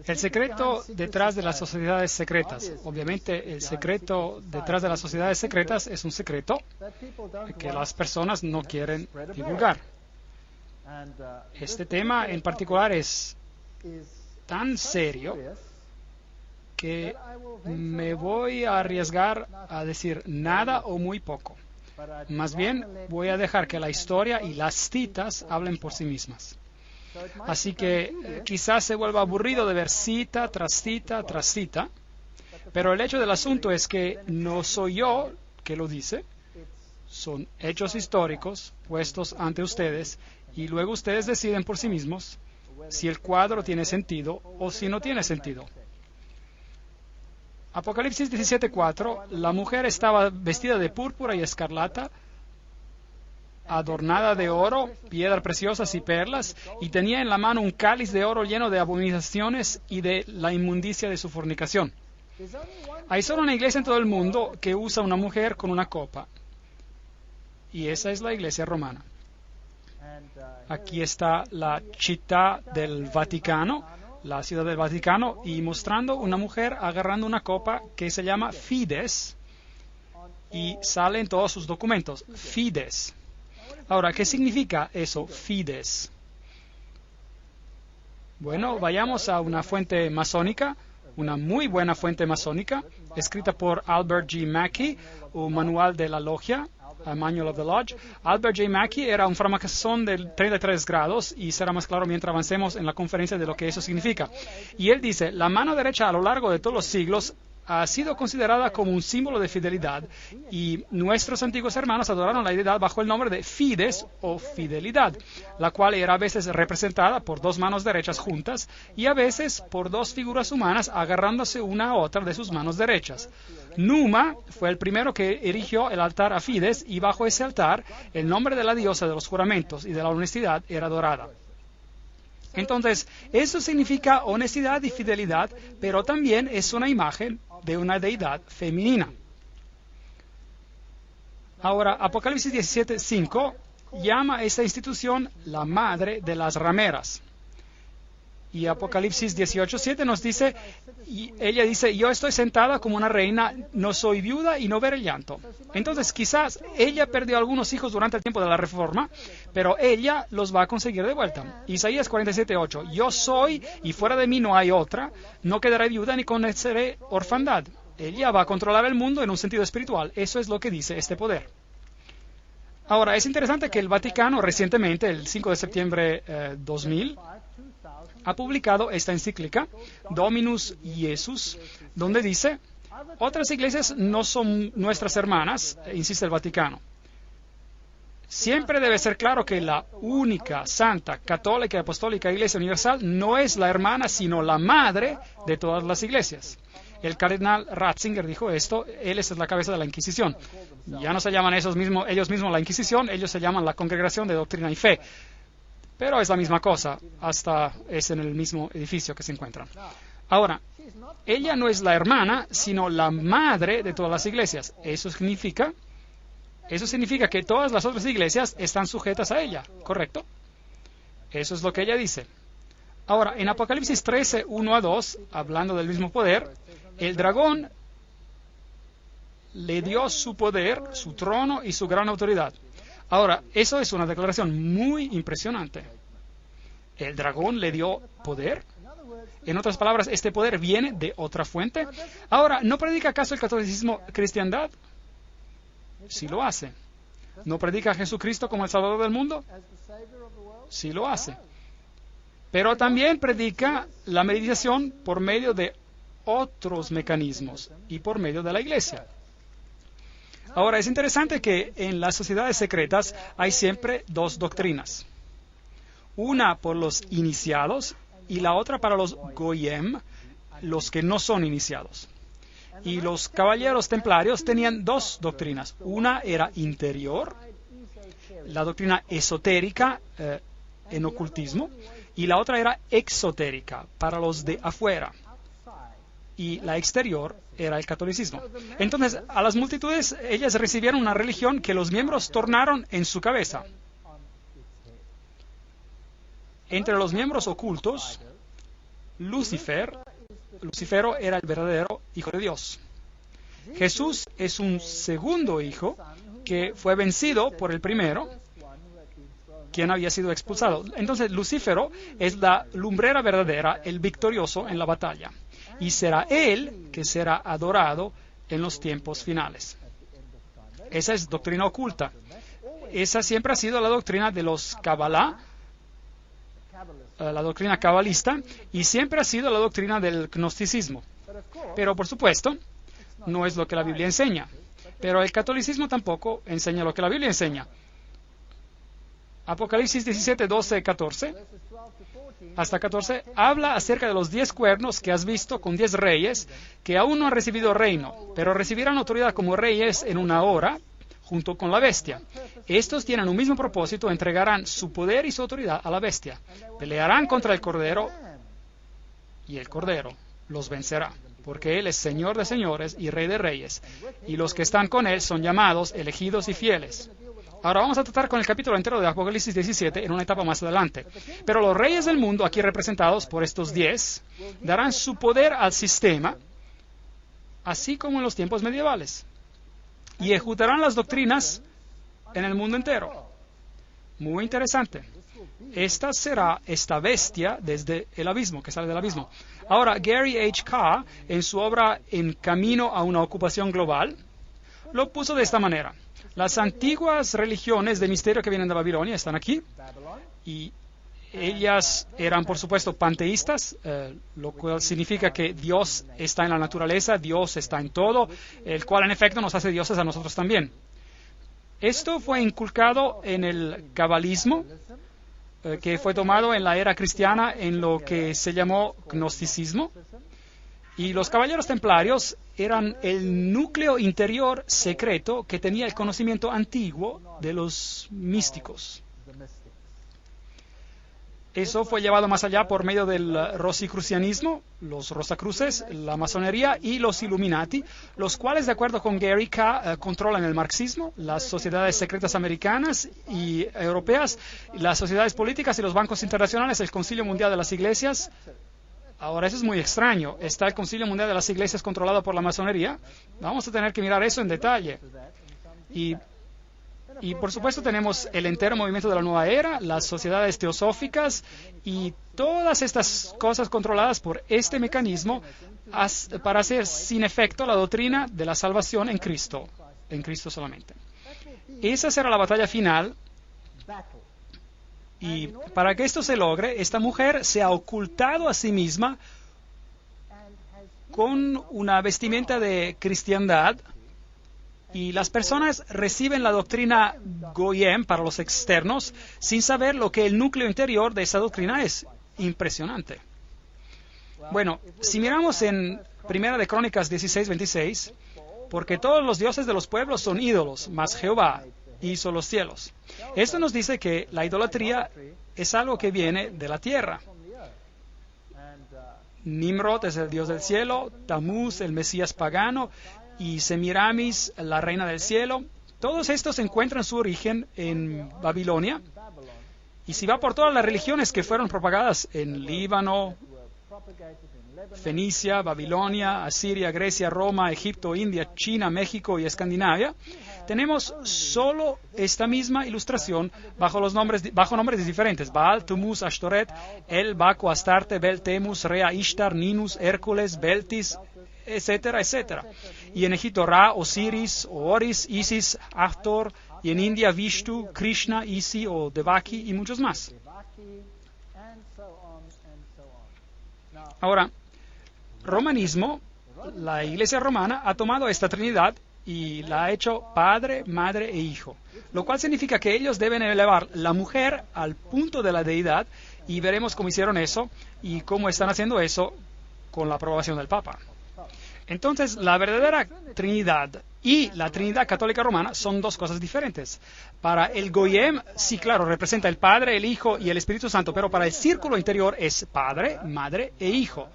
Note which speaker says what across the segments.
Speaker 1: El secreto detrás de las sociedades secretas. Obviamente, el secreto detrás de las sociedades secretas es un secreto que las personas no quieren divulgar. Este tema en particular es tan serio que me voy a arriesgar a decir nada o muy poco. Más bien, voy a dejar que la historia y las citas hablen por sí mismas. Así que quizás se vuelva aburrido de ver cita tras cita tras cita, pero el hecho del asunto es que no soy yo que lo dice, son hechos históricos puestos ante ustedes y luego ustedes deciden por sí mismos si el cuadro tiene sentido o si no tiene sentido. Apocalipsis 17:4, la mujer estaba vestida de púrpura y escarlata, adornada de oro, piedras preciosas y perlas, y tenía en la mano un cáliz de oro lleno de abominaciones y de la inmundicia de su fornicación. Hay solo una iglesia en todo el mundo que usa una mujer con una copa, y esa es la iglesia romana. Aquí está la città del Vaticano, la ciudad del Vaticano, y mostrando una mujer agarrando una copa que se llama Fides, y sale en todos sus documentos, Fides. Ahora, ¿qué significa eso, Fides? Bueno, vayamos a una fuente masónica, una muy buena fuente masónica, escrita por Albert G. Mackey, un manual de la logia, a Manual of the Lodge. Albert J. Mackey era un francmasón de 33 grados y será más claro mientras avancemos en la conferencia de lo que eso significa. Y él dice, la mano derecha a lo largo de todos los siglos ha sido considerada como un símbolo de fidelidad y nuestros antiguos hermanos adoraron la deidad bajo el nombre de Fides o fidelidad, la cual era a veces representada por dos manos derechas juntas y a veces por dos figuras humanas agarrándose una a otra de sus manos derechas. Numa fue el primero que erigió el altar a Fides y bajo ese altar el nombre de la diosa de los juramentos y de la honestidad era adorada. Entonces, eso significa honestidad y fidelidad, pero también es una imagen de una deidad femenina. Ahora, Apocalipsis 17:5 llama a esta institución la madre de las rameras. Y Apocalipsis 18:7 nos dice, y ella dice, yo estoy sentada como una reina, no soy viuda y no veré llanto. Entonces, quizás ella perdió algunos hijos durante el tiempo de la Reforma, pero ella los va a conseguir de vuelta. Isaías 47:8, yo soy y fuera de mí no hay otra, no quedaré viuda ni conoceré orfandad. Ella va a controlar el mundo en un sentido espiritual. Eso es lo que dice este poder. Ahora, es interesante que el Vaticano recientemente, el 5 de septiembre 2000, ha publicado esta encíclica, Dominus Iesus, donde dice, otras iglesias no son nuestras hermanas, insiste el Vaticano. Siempre debe ser claro que la única, santa, católica y apostólica Iglesia Universal no es la hermana, sino la madre de todas las iglesias. El cardenal Ratzinger dijo esto, él es la cabeza de la Inquisición. Ya no se llaman ellos mismos la Inquisición, ellos se llaman la Congregación de Doctrina y Fe. Pero es la misma cosa, hasta es en el mismo edificio que se encuentran. Ahora, ella no es la hermana, sino la madre de todas las iglesias. Eso significa que todas las otras iglesias están sujetas a ella, ¿correcto? Eso es lo que ella dice. Ahora, en Apocalipsis 13, 1-2, hablando del mismo poder, el dragón le dio su poder, su trono y su gran autoridad. Ahora, eso es una declaración muy impresionante. ¿El dragón le dio poder? En otras palabras, ¿este poder viene de otra fuente? Ahora, ¿no predica acaso el catolicismo cristiandad? Sí lo hace. ¿No predica a Jesucristo como el Salvador del mundo? Sí lo hace. Pero también predica la meditación por medio de otros mecanismos y por medio de la iglesia. Ahora, es interesante que en las sociedades secretas hay siempre dos doctrinas. Una por los iniciados y la otra para los goyim, los que no son iniciados. Y los caballeros templarios tenían dos doctrinas. Una era interior, la doctrina esotérica en ocultismo, y la otra era exotérica, para los de afuera. Y la exterior era el catolicismo. Entonces, a las multitudes, ellas recibieron una religión que los miembros tornaron en su cabeza. Entre los miembros ocultos, Lucifero era el verdadero Hijo de Dios. Jesús es un segundo hijo que fue vencido por el primero, quien había sido expulsado. Entonces, Lucífero es la lumbrera verdadera, el victorioso en la batalla. Y será él que será adorado en los tiempos finales. Esa es doctrina oculta. Esa siempre ha sido la doctrina de los Kabbalah, la doctrina cabalista, y siempre ha sido la doctrina del gnosticismo. Pero, por supuesto, no es lo que la Biblia enseña. Pero el catolicismo tampoco enseña lo que la Biblia enseña. Apocalipsis 17, 12, 14, hasta 14, habla acerca de los 10 cuernos que has visto con 10 reyes que aún no han recibido reino, pero recibirán autoridad como reyes en una hora, junto con la bestia. Estos tienen un mismo propósito, entregarán su poder y su autoridad a la bestia. Pelearán contra el Cordero, y el Cordero los vencerá, porque Él es Señor de señores y Rey de reyes, y los que están con Él son llamados, elegidos y fieles. Ahora vamos a tratar con el capítulo entero de Apocalipsis 17 en una etapa más adelante. Pero los reyes del mundo, aquí representados por estos 10, darán su poder al sistema, así como en los tiempos medievales, y ejecutarán las doctrinas en el mundo entero. Muy interesante. Esta será esta bestia desde el abismo, que sale del abismo. Ahora, Gary H. Carr, en su obra En Camino a una Ocupación Global, lo puso de esta manera. Las antiguas religiones de misterio que vienen de Babilonia están aquí, y ellas eran, por supuesto, panteístas, lo cual significa que Dios está en la naturaleza, Dios está en todo, el cual en efecto nos hace dioses a nosotros también. Esto fue inculcado en el cabalismo, que fue tomado en la era cristiana en lo que se llamó gnosticismo. Y los caballeros templarios eran el núcleo interior secreto que tenía el conocimiento antiguo de los místicos. Eso fue llevado más allá por medio del rosicrucianismo, los rosacruces, la masonería y los Illuminati, los cuales, de acuerdo con Gary K., controlan el marxismo, las sociedades secretas americanas y europeas, las sociedades políticas y los bancos internacionales, el Concilio Mundial de las Iglesias. Ahora, eso es muy extraño. ¿Está el Concilio Mundial de las Iglesias controlado por la masonería? Vamos a tener que mirar eso en detalle. Y por supuesto tenemos el entero movimiento de la nueva era, las sociedades teosóficas y todas estas cosas controladas por este mecanismo para hacer sin efecto la doctrina de la salvación en Cristo solamente. Esa será la batalla final. Y para que esto se logre, esta mujer se ha ocultado a sí misma con una vestimenta de cristiandad, y las personas reciben la doctrina Goyim para los externos sin saber lo que el núcleo interior de esa doctrina es. Impresionante. Bueno, si miramos en Primera de Crónicas 16:26, porque todos los dioses de los pueblos son ídolos, mas Jehová hizo los cielos. Esto nos dice que la idolatría es algo que viene de la tierra. Nimrod es el dios del cielo, Tamuz el Mesías pagano, y Semiramis, la reina del cielo. Todos estos encuentran su origen en Babilonia. Y si va por todas las religiones que fueron propagadas en Líbano, Fenicia, Babilonia, Asiria, Grecia, Roma, Egipto, India, China, México y Escandinavia, tenemos solo esta misma ilustración bajo nombres diferentes: Baal, Tumuz, Ashtoret, El, Baco, Astarte, Bel, Temus, Rea, Ishtar, Ninus, Hércules, Beltis, etcétera, etcétera. Y en Egipto Ra, Osiris, Oris, Isis, Hathor, y en India Vishnu, Krishna, Isi o Devaki y muchos más. Ahora, romanismo, la Iglesia romana ha tomado esta Trinidad y la ha hecho Padre, Madre e Hijo, lo cual significa que ellos deben elevar la mujer al punto de la deidad, y veremos cómo hicieron eso y cómo están haciendo eso con la aprobación del Papa. Entonces, la verdadera Trinidad y la Trinidad católica romana son dos cosas diferentes. Para el Goyim, sí, claro, representa el Padre, el Hijo y el Espíritu Santo, pero para el círculo interior es Padre, Madre e Hijo,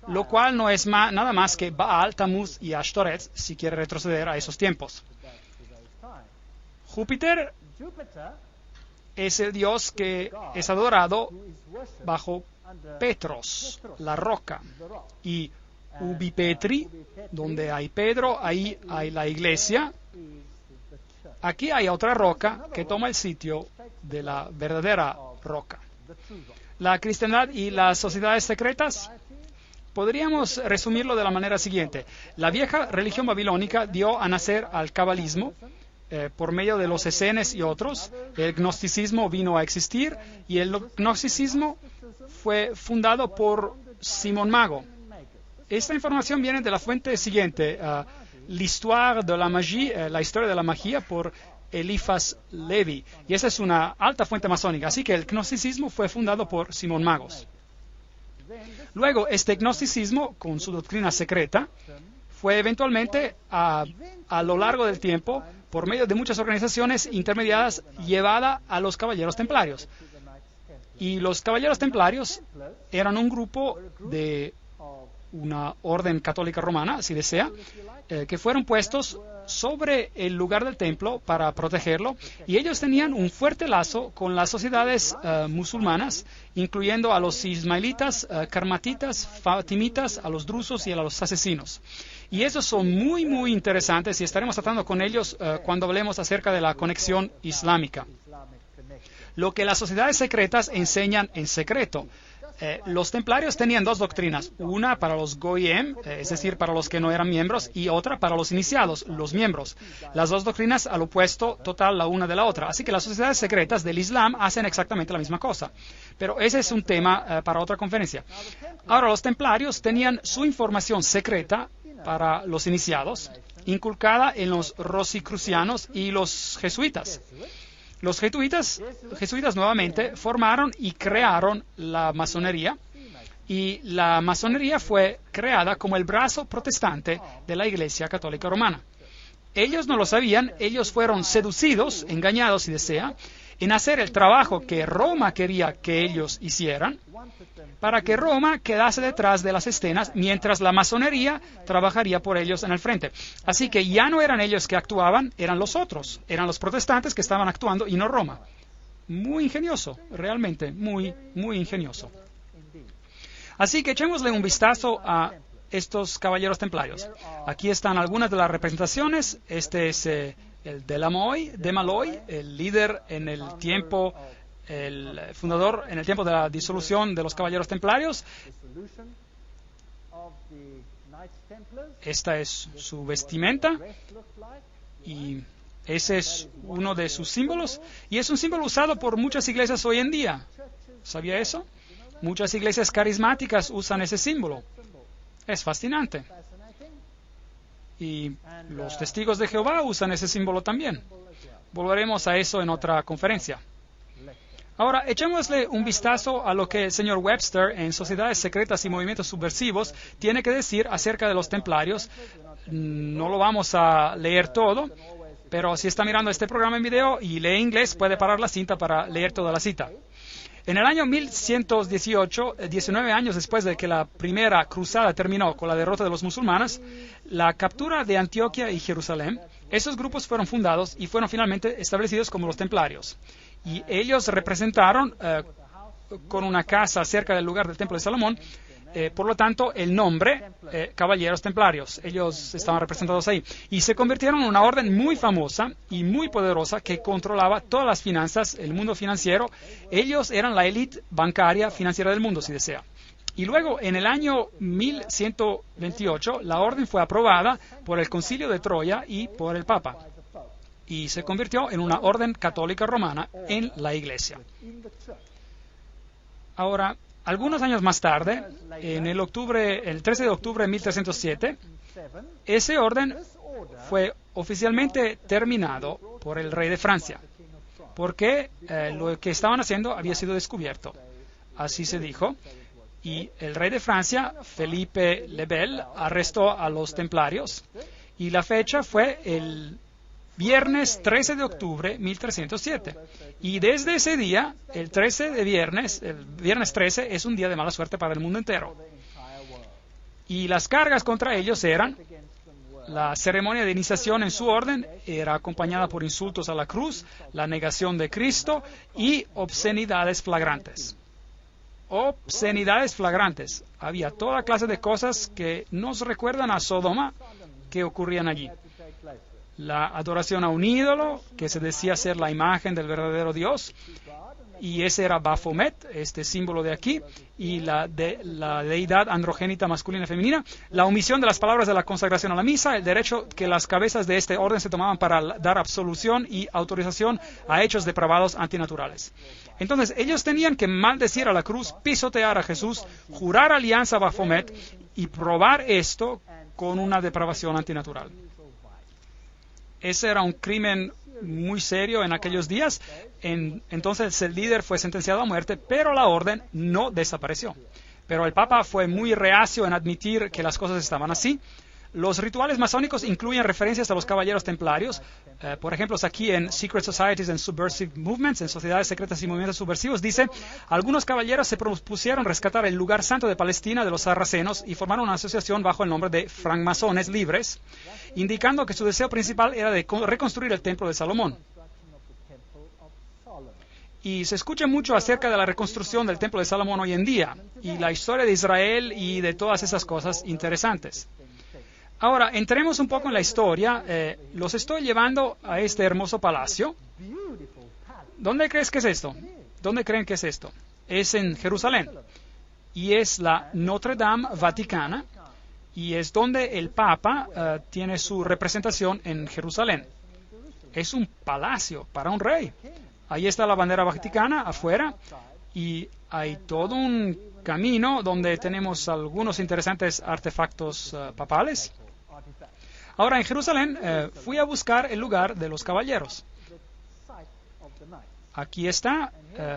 Speaker 1: lo cual no es nada más que Baal, Tamuz y Ashtoret, si quiere retroceder a esos tiempos. Júpiter es el dios que es adorado bajo Petros, la roca, y ubi Petri, donde hay Pedro, ahí hay la iglesia. Aquí hay otra roca que toma el sitio de la verdadera roca. La cristiandad y las sociedades secretas, podríamos resumirlo de la manera siguiente. La vieja religión babilónica dio a nacer al cabalismo por medio de los esenes y otros. El gnosticismo vino a existir y el gnosticismo fue fundado por Simón Mago. Esta información viene de la fuente siguiente, l'histoire de la magie, la historia de la magia por Eliphas Levi. Y esa es una alta fuente masónica. Así que el gnosticismo fue fundado por Simón Magos. Luego, este gnosticismo, con su doctrina secreta, fue eventualmente, a lo largo del tiempo, por medio de muchas organizaciones intermediadas, llevada a los caballeros templarios. Y los caballeros templarios eran un grupo de una orden católica romana, si desea, que fueron puestos sobre el lugar del templo para protegerlo, y ellos tenían un fuerte lazo con las sociedades musulmanas, incluyendo a los ismaelitas, karmatitas, fatimitas, a los drusos y a los asesinos. Y esos son muy, muy interesantes y estaremos tratando con ellos cuando hablemos acerca de la conexión islámica. Lo que las sociedades secretas enseñan en secreto. Los templarios tenían dos doctrinas, una para los goyim, es decir, para los que no eran miembros, y otra para los iniciados, los miembros. Las dos doctrinas al opuesto total la una de la otra. Así que las sociedades secretas del Islam hacen exactamente la misma cosa. Pero ese es un tema para otra conferencia. Ahora, los templarios tenían su información secreta para los iniciados, inculcada en los rosicrucianos y los jesuitas. Los jesuitas nuevamente formaron y crearon la masonería, y la masonería fue creada como el brazo protestante de la Iglesia Católica Romana. Ellos no lo sabían, ellos fueron seducidos, engañados si desea, en hacer el trabajo que Roma quería que ellos hicieran, para que Roma quedase detrás de las escenas, mientras la masonería trabajaría por ellos en el frente. Así que ya no eran ellos que actuaban, eran los otros, eran los protestantes que estaban actuando y no Roma. Muy ingenioso, realmente, muy, muy ingenioso. Así que echémosle un vistazo a estos caballeros templarios. Aquí están algunas de las representaciones. Este es el de Maloy, el líder en el tiempo, el fundador en el tiempo de la disolución de los caballeros templarios. Esta es su vestimenta y ese es uno de sus símbolos, y es un símbolo usado por muchas iglesias hoy en día. ¿Sabía eso? Muchas iglesias carismáticas usan ese símbolo. Es fascinante. Y los testigos de Jehová usan ese símbolo también. Volveremos a eso en otra conferencia. Ahora, echémosle un vistazo a lo que el señor Webster en Sociedades Secretas y Movimientos Subversivos tiene que decir acerca de los templarios. No lo vamos a leer todo, pero si está mirando este programa en video y lee inglés, puede parar la cinta para leer toda la cita. En el año 1118, 19 años después de que la primera cruzada terminó con la derrota de los musulmanes, la captura de Antioquia y Jerusalén, esos grupos fueron fundados y fueron finalmente establecidos como los templarios. Y ellos representaron con una casa cerca del lugar del Templo de Salomón, por lo tanto, el nombre, Caballeros Templarios. Ellos estaban representados ahí. Y se convirtieron en una orden muy famosa y muy poderosa que controlaba todas las finanzas, el mundo financiero. Ellos eran la élite bancaria financiera del mundo, si desea. Y luego, en el año 1128, la orden fue aprobada por el Concilio de Troya y por el Papa. Y se convirtió en una orden católica romana en la Iglesia. Ahora, algunos años más tarde, en el 13 de octubre de 1307, ese orden fue oficialmente terminado por el rey de Francia, porque lo que estaban haciendo había sido descubierto. Así se dijo. Y el rey de Francia, Felipe le Bel, arrestó a los templarios, y la fecha fue el viernes 13 de octubre 1307. Y desde ese día, el viernes 13, es un día de mala suerte para el mundo entero. Y las cargas contra ellos eran: la ceremonia de iniciación en su orden era acompañada por insultos a la cruz, la negación de Cristo y obscenidades flagrantes. obscenidades flagrantes. Había toda clase de cosas que nos recuerdan a Sodoma que ocurrían allí. La adoración a un ídolo, que se decía ser la imagen del verdadero Dios, y ese era Baphomet, este símbolo de aquí, y la deidad androgénita masculina y femenina, la omisión de las palabras de la consagración a la misa, el derecho que las cabezas de este orden se tomaban para dar absolución y autorización a hechos depravados antinaturales. Entonces, ellos tenían que maldecir a la cruz, pisotear a Jesús, jurar alianza a Baphomet y probar esto con una depravación antinatural. Ese era un crimen muy serio en aquellos días. Entonces el líder fue sentenciado a muerte, pero la orden no desapareció. Pero el Papa fue muy reacio en admitir que las cosas estaban así. Los rituales masónicos incluyen referencias a los caballeros templarios. Por ejemplo, aquí en Secret Societies and Subversive Movements, en sociedades secretas y movimientos subversivos, dice: algunos caballeros se propusieron rescatar el lugar santo de Palestina de los sarracenos y formaron una asociación bajo el nombre de francmasones libres, indicando que su deseo principal era de reconstruir el templo de Salomón. Y se escucha mucho acerca de la reconstrucción del templo de Salomón hoy en día, y la historia de Israel y de todas esas cosas interesantes. Ahora, entremos un poco en la historia. Los estoy llevando a este hermoso palacio. ¿Dónde crees que es esto? ¿Dónde creen que es esto? Es en Jerusalén. Y es la Notre Dame Vaticana. Y es donde el Papa tiene su representación en Jerusalén. Es un palacio para un rey. Ahí está la bandera vaticana afuera. Y hay todo un camino donde tenemos algunos interesantes artefactos papales. Ahora, en Jerusalén fui a buscar el lugar de los caballeros. Aquí está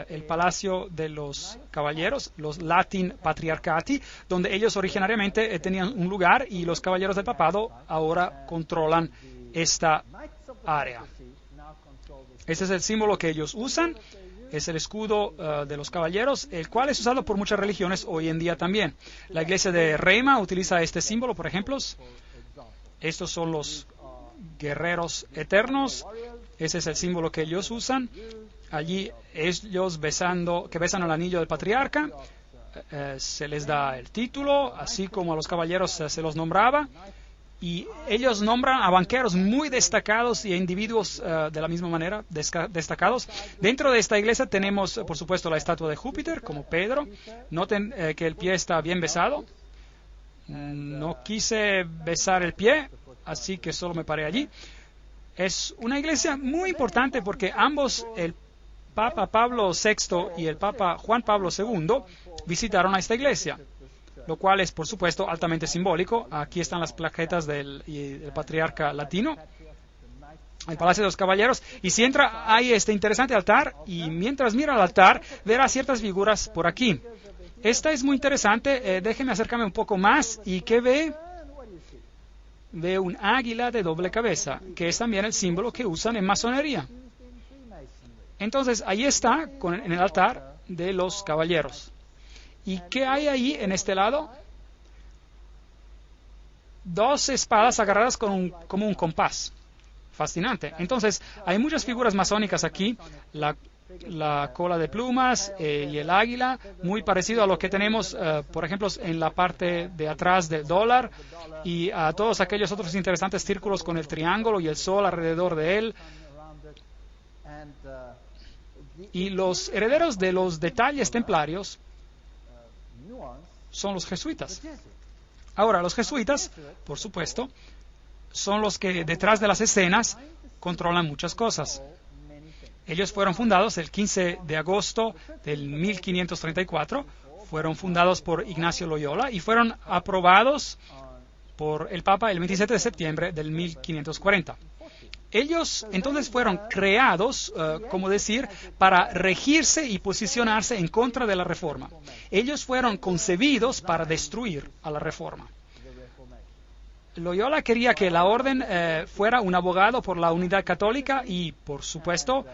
Speaker 1: el palacio de los caballeros, los Latin Patriarchati, donde ellos originariamente tenían un lugar y los caballeros del papado ahora controlan esta área. Este es el símbolo que ellos usan. Es el escudo de los caballeros, el cual es usado por muchas religiones hoy en día también. La iglesia de Reima utiliza este símbolo, por ejemplo. Estos son los guerreros eternos. Ese es el símbolo que ellos usan. Allí ellos besan el anillo del patriarca. Se les da el título, así como a los caballeros se los nombraba. Y ellos nombran a banqueros muy destacados y a individuos de la misma manera destacados. Dentro de esta iglesia tenemos, por supuesto, la estatua de Júpiter, como Pedro. Noten que el pie está bien besado. No quise besar el pie, así que solo me paré allí. Es una iglesia muy importante porque ambos, el Papa Pablo VI y el Papa Juan Pablo II, visitaron a esta iglesia, lo cual es, por supuesto, altamente simbólico. Aquí están las plaquetas del patriarca latino, el Palacio de los Caballeros. Y si entra, hay este interesante altar, y mientras mira al altar, verá ciertas figuras por aquí. Esta es muy interesante. Déjenme acercarme un poco más. ¿Y qué ve? Ve un águila de doble cabeza, que es también el símbolo que usan en masonería. Entonces, ahí está, en el altar de los caballeros. ¿Y qué hay ahí en este lado? Dos espadas agarradas como un compás. Fascinante. Entonces, hay muchas figuras masónicas aquí. La cola de plumas y el águila, muy parecido a lo que tenemos, por ejemplo, en la parte de atrás del dólar, y a todos aquellos otros interesantes círculos con el triángulo y el sol alrededor de él. Y los herederos de los detalles templarios son los jesuitas. Ahora, los jesuitas, por supuesto, son los que detrás de las escenas controlan muchas cosas. Ellos fueron fundados el 15 de agosto del 1534, fueron fundados por Ignacio Loyola y fueron aprobados por el Papa el 27 de septiembre del 1540. Ellos entonces fueron creados, como decir, para regirse y posicionarse en contra de la Reforma. Ellos fueron concebidos para destruir a la Reforma. Loyola quería que la orden fuera un abogado por la unidad católica y, por supuesto,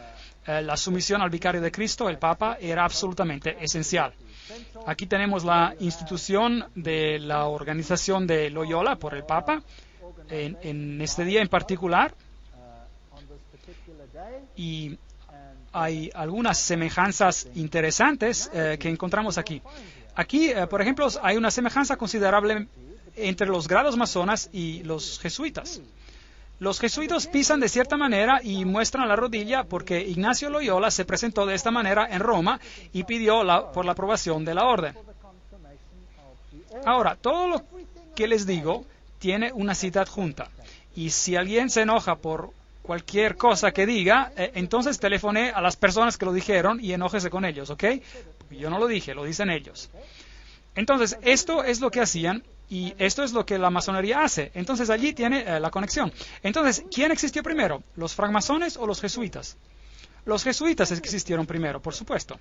Speaker 1: la sumisión al vicario de Cristo, el Papa, era absolutamente esencial. Aquí tenemos la institución de la organización de Loyola por el Papa en este día en particular. Y hay algunas semejanzas interesantes que encontramos aquí. Aquí, por ejemplo, hay una semejanza considerable entre los grados masonas y los jesuitas. Los jesuitas pisan de cierta manera y muestran la rodilla porque Ignacio Loyola se presentó de esta manera en Roma y pidió por la aprobación de la orden. Ahora, todo lo que les digo tiene una cita adjunta. Y si alguien se enoja por cualquier cosa que diga, entonces telefone a las personas que lo dijeron y enójese con ellos, ¿ok? Yo no lo dije, lo dicen ellos. Entonces, esto es lo que hacían y esto es lo que la masonería hace. Entonces, allí tiene la conexión. Entonces, ¿quién existió primero? ¿Los francmasones o los jesuitas? Los jesuitas existieron primero, por supuesto.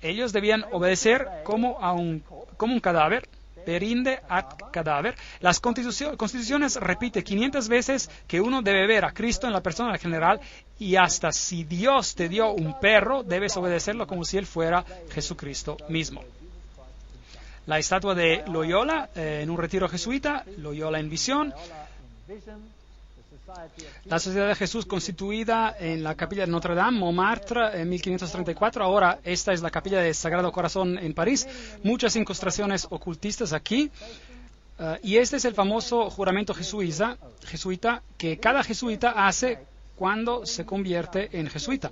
Speaker 1: Ellos debían obedecer como un cadáver, perinde ad cadáver. Las constituciones repite 500 veces que uno debe ver a Cristo en la persona del general y hasta si Dios te dio un perro, debes obedecerlo como si él fuera Jesucristo mismo. La estatua de Loyola en un retiro jesuita, Loyola en visión. La Sociedad de Jesús constituida en la capilla de Notre Dame, Montmartre, en 1534. Ahora esta es la capilla del Sagrado Corazón en París. Muchas incrustaciones ocultistas aquí. Y este es el famoso juramento jesuita que cada jesuita hace cuando se convierte en jesuita.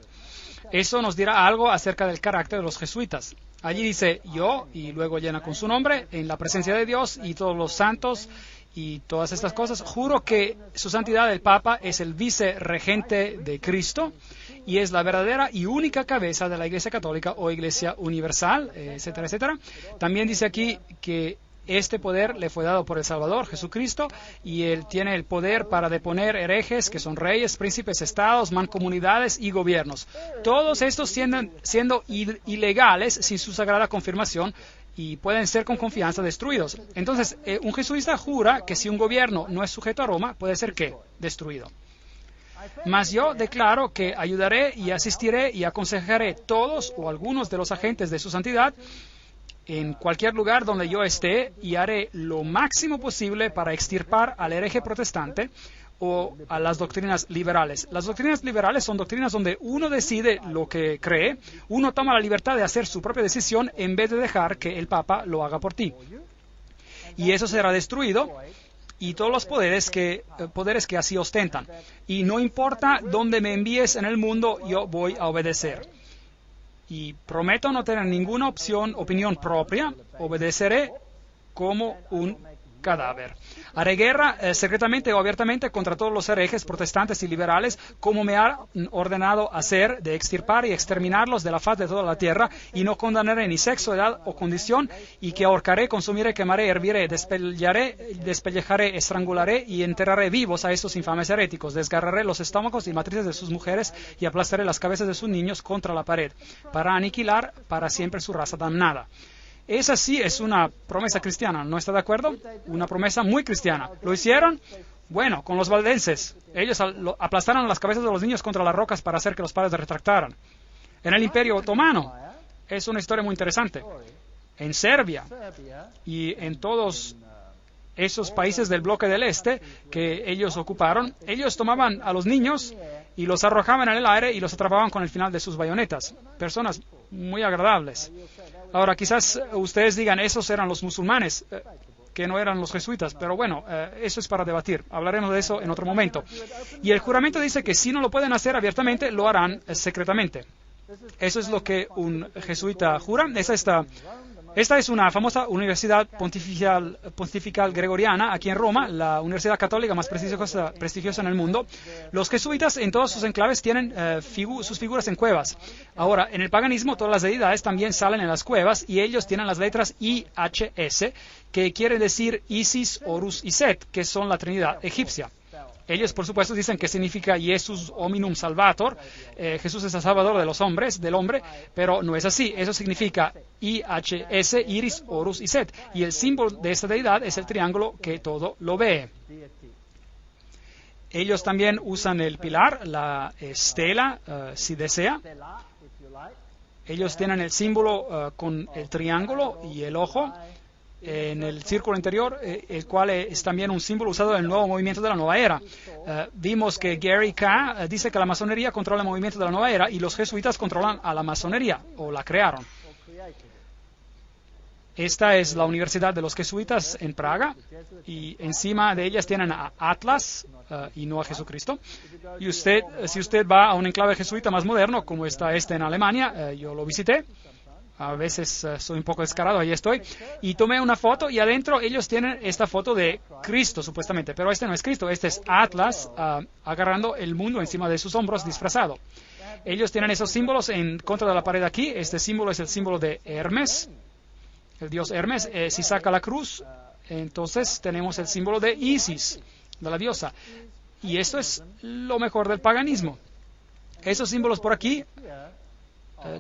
Speaker 1: Eso nos dirá algo acerca del carácter de los jesuitas. Allí dice yo, y luego llena con su nombre, en la presencia de Dios y todos los santos y todas estas cosas. Juro que su santidad el Papa es el vicerregente de Cristo y es la verdadera y única cabeza de la Iglesia Católica o Iglesia Universal, etcétera, etcétera. También dice aquí que este poder le fue dado por el Salvador, Jesucristo, y él tiene el poder para deponer herejes, que son reyes, príncipes, estados, mancomunidades y gobiernos. Todos estos siendo ilegales sin su sagrada confirmación y pueden ser con confianza destruidos. Entonces, un jesuita jura que si un gobierno no es sujeto a Roma, puede ser ¿qué? Destruido. Mas yo declaro que ayudaré y asistiré y aconsejaré todos o algunos de los agentes de su santidad en cualquier lugar donde yo esté y haré lo máximo posible para extirpar al hereje protestante o a las doctrinas liberales. Las doctrinas liberales son doctrinas donde uno decide lo que cree, uno toma la libertad de hacer su propia decisión en vez de dejar que el Papa lo haga por ti. Y eso será destruido y todos los poderes que así ostentan. Y no importa dónde me envíes en el mundo, yo voy a obedecer. Y prometo no tener ninguna opinión propia, obedeceré como un cadáver. Haré guerra secretamente o abiertamente contra todos los herejes protestantes y liberales, como me ha ordenado hacer, de extirpar y exterminarlos de la faz de toda la tierra, y no condenaré ni sexo, edad o condición, y que ahorcaré, consumiré, quemaré, herviré, despellejaré, estrangularé y enterraré vivos a estos infames heréticos, desgarraré los estómagos y matrices de sus mujeres y aplastaré las cabezas de sus niños contra la pared, para aniquilar para siempre su raza damnada. Esa sí es una promesa cristiana, ¿no está de acuerdo? Una promesa muy cristiana. ¿Lo hicieron? Bueno, con los valdenses. Ellos aplastaron las cabezas de los niños contra las rocas para hacer que los padres retractaran. En el Imperio Otomano, es una historia muy interesante. En Serbia y en todos esos países del bloque del este que ellos ocuparon, ellos tomaban a los niños y los arrojaban en el aire y los atrapaban con el final de sus bayonetas. Personas muy agradables. Ahora, quizás ustedes digan, esos eran los musulmanes, que no eran los jesuitas, pero bueno, eso es para debatir. Hablaremos de eso en otro momento. Y el juramento dice que si no lo pueden hacer abiertamente, lo harán secretamente. Eso es lo que un jesuita jura. Esta es una famosa universidad pontifical gregoriana aquí en Roma, la universidad católica más prestigiosa en el mundo. Los jesuitas en todos sus enclaves tienen sus figuras en cuevas. Ahora, en el paganismo todas las deidades también salen en las cuevas y ellos tienen las letras IHS, que quiere decir Isis, Horus y Set, que son la Trinidad egipcia. Ellos, por supuesto, dicen que significa Jesus hominum salvator, Jesús es el salvador de los hombres, del hombre, pero no es así. Eso significa IHS, Iris, Horus y Set. Y el símbolo de esta deidad es el triángulo que todo lo ve. Ellos también usan el pilar, la estela, si desea. Ellos tienen el símbolo con el triángulo y el ojo. en el círculo interior, el cual es también un símbolo usado en el nuevo movimiento de la nueva era. Vimos que Gary K. Dice que la masonería controla el movimiento de la nueva era y los jesuitas controlan a la masonería, o la crearon. Esta es la Universidad de los Jesuitas en Praga, y encima de ellas tienen a Atlas y no a Jesucristo. Y si usted va a un enclave jesuita más moderno, como está este en Alemania, yo lo visité. A veces soy un poco descarado, ahí estoy. Y tomé una foto y adentro ellos tienen esta foto de Cristo, supuestamente. Pero este no es Cristo, este es Atlas agarrando el mundo encima de sus hombros disfrazado. Ellos tienen esos símbolos en contra de la pared aquí. Este símbolo es el símbolo de Hermes, el dios Hermes. Si saca la cruz, entonces tenemos el símbolo de Isis, de la diosa. Y esto es lo mejor del paganismo. Esos símbolos por aquí,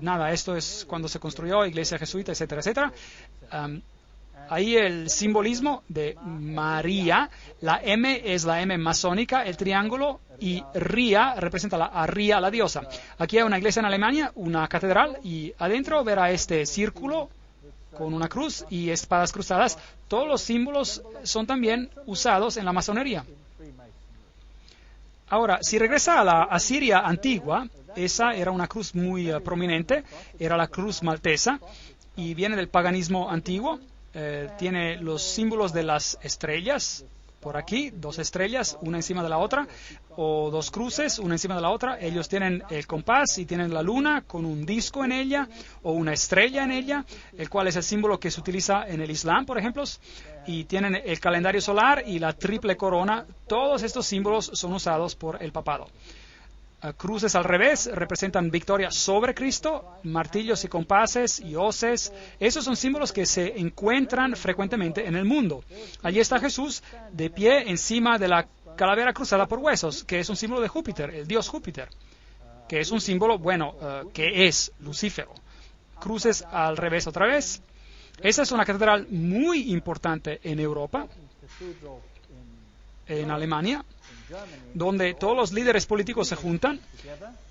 Speaker 1: nada, esto es cuando se construyó iglesia jesuita, etcétera, etcétera. Ahí el simbolismo de María, la M es la M masónica, el triángulo, y Ría representa a Ría, la diosa. Aquí hay una iglesia en Alemania, una catedral, y adentro verá este círculo con una cruz y espadas cruzadas. Todos los símbolos son también usados en la masonería. Ahora, si regresa a la Asiria antigua, esa era una cruz muy prominente, era la cruz maltesa, y viene del paganismo antiguo. Tiene los símbolos de las estrellas, por aquí, 2 estrellas, una encima de la otra, o 2 cruces, una encima de la otra. Ellos tienen el compás y tienen la luna con un disco en ella, o una estrella en ella, el cual es el símbolo que se utiliza en el Islam, por ejemplo. Y tienen el calendario solar y la triple corona. Todos estos símbolos son usados por el papado. Cruces al revés representan victoria sobre Cristo, martillos y compases y hoces. Esos son símbolos que se encuentran frecuentemente en el mundo. Allí está Jesús de pie encima de la calavera cruzada por huesos, que es un símbolo de Júpiter, el dios Júpiter, que es un símbolo, que es Lucífero. Cruces al revés otra vez. Esa es una catedral muy importante en Europa, en Alemania, donde todos los líderes políticos se juntan,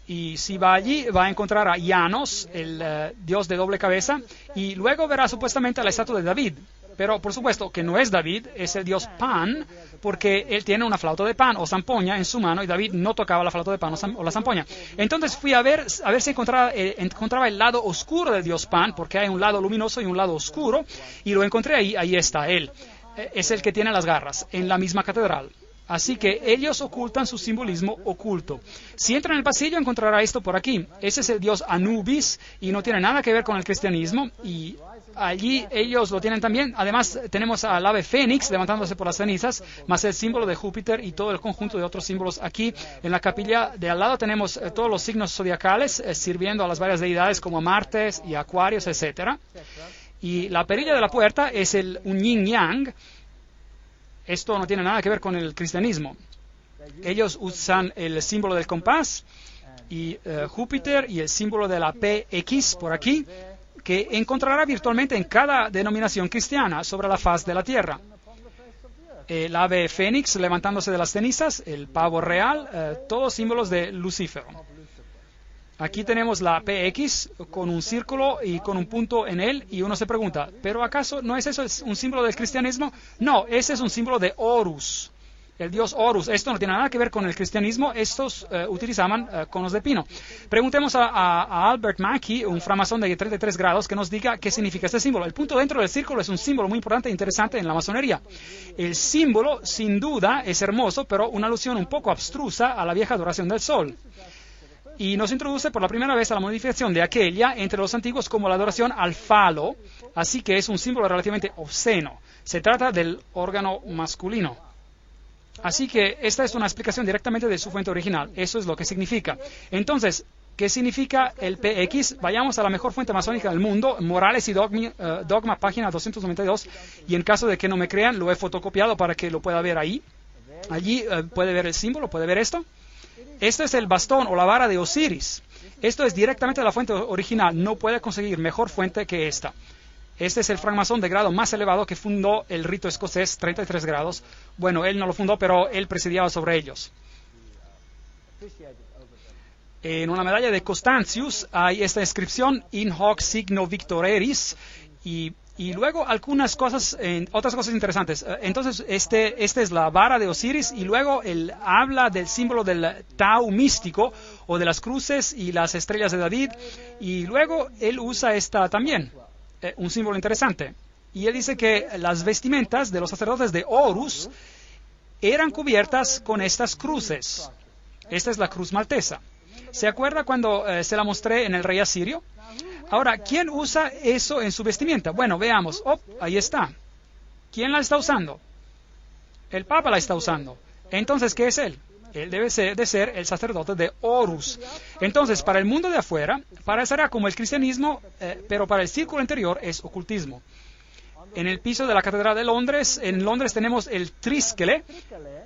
Speaker 1: y si va allí va a encontrar a Janos, el dios de doble cabeza, y luego verá supuestamente la estatua de David. Pero por supuesto que no es David, es el dios Pan, porque él tiene una flauta de pan o zampoña en su mano, y David no tocaba la flauta de pan o la zampoña. Entonces fui a ver si encontraba el lado oscuro del dios Pan, porque hay un lado luminoso y un lado oscuro, y lo encontré ahí está él. Es el que tiene las garras, en la misma catedral. Así que ellos ocultan su simbolismo oculto. Si entra en el pasillo encontrará esto por aquí. Ese es el dios Anubis y no tiene nada que ver con el cristianismo, y allí ellos lo tienen también. Además tenemos al ave fénix levantándose por las cenizas, más el símbolo de Júpiter y todo el conjunto de otros símbolos. Aquí en la capilla de al lado tenemos todos los signos zodiacales sirviendo a las varias deidades como a Marte y a Acuarios, etcétera. Y la perilla de la puerta es un yin yang. Esto no tiene nada que ver con el cristianismo. Ellos usan el símbolo del compás y Júpiter y el símbolo de la PX por aquí, que encontrará virtualmente en cada denominación cristiana sobre la faz de la tierra. El ave fénix levantándose de las cenizas, el pavo real, todos símbolos de Lucífero. Aquí tenemos la PX con un círculo y con un punto en él, y uno se pregunta, ¿pero acaso no es eso un símbolo del cristianismo? No, ese es un símbolo de Horus, el dios Horus. Esto no tiene nada que ver con el cristianismo, estos utilizaban conos de pino. Preguntemos a Albert Mackey, un framasón de 33 grados, que nos diga qué significa este símbolo. El punto dentro del círculo es un símbolo muy importante e interesante en la masonería. El símbolo, sin duda, es hermoso, pero una alusión un poco abstrusa a la vieja adoración del sol. Y nos introduce por la primera vez a la modificación de aquella entre los antiguos como la adoración al falo, así que es un símbolo relativamente obsceno. Se trata del órgano masculino. Así que esta es una explicación directamente de su fuente original. Eso es lo que significa. Entonces, ¿qué significa el PX? Vayamos a la mejor fuente masónica del mundo, Morales y Dogma, página 292, y en caso de que no me crean, lo he fotocopiado para que lo pueda ver ahí. Allí puede ver el símbolo, puede ver esto. Esto es el bastón o la vara de Osiris. Esto es directamente de la fuente original. No puede conseguir mejor fuente que esta. Este es el francmasón de grado más elevado que fundó el rito escocés, 33 grados. Bueno, él no lo fundó, pero él presidiaba sobre ellos. En una medalla de Constantius hay esta inscripción, In hoc signo victoreris, y Y luego algunas cosas, otras cosas interesantes. Entonces, esta es la vara de Osiris y luego él habla del símbolo del Tau místico o de las cruces y las estrellas de David. Y luego él usa esta también, un símbolo interesante. Y él dice que las vestimentas de los sacerdotes de Horus eran cubiertas con estas cruces. Esta es la cruz maltesa. ¿Se acuerda cuando se la mostré en el rey asirio? Ahora, ¿quién usa eso en su vestimenta? Bueno, veamos. Oh, ahí está. ¿Quién la está usando? El Papa la está usando. Entonces, ¿qué es él? Él debe de ser el sacerdote de Horus. Entonces, para el mundo de afuera, parecerá como el cristianismo, pero para el círculo interior es ocultismo. En el piso de la Catedral de Londres, en Londres tenemos el trísquele,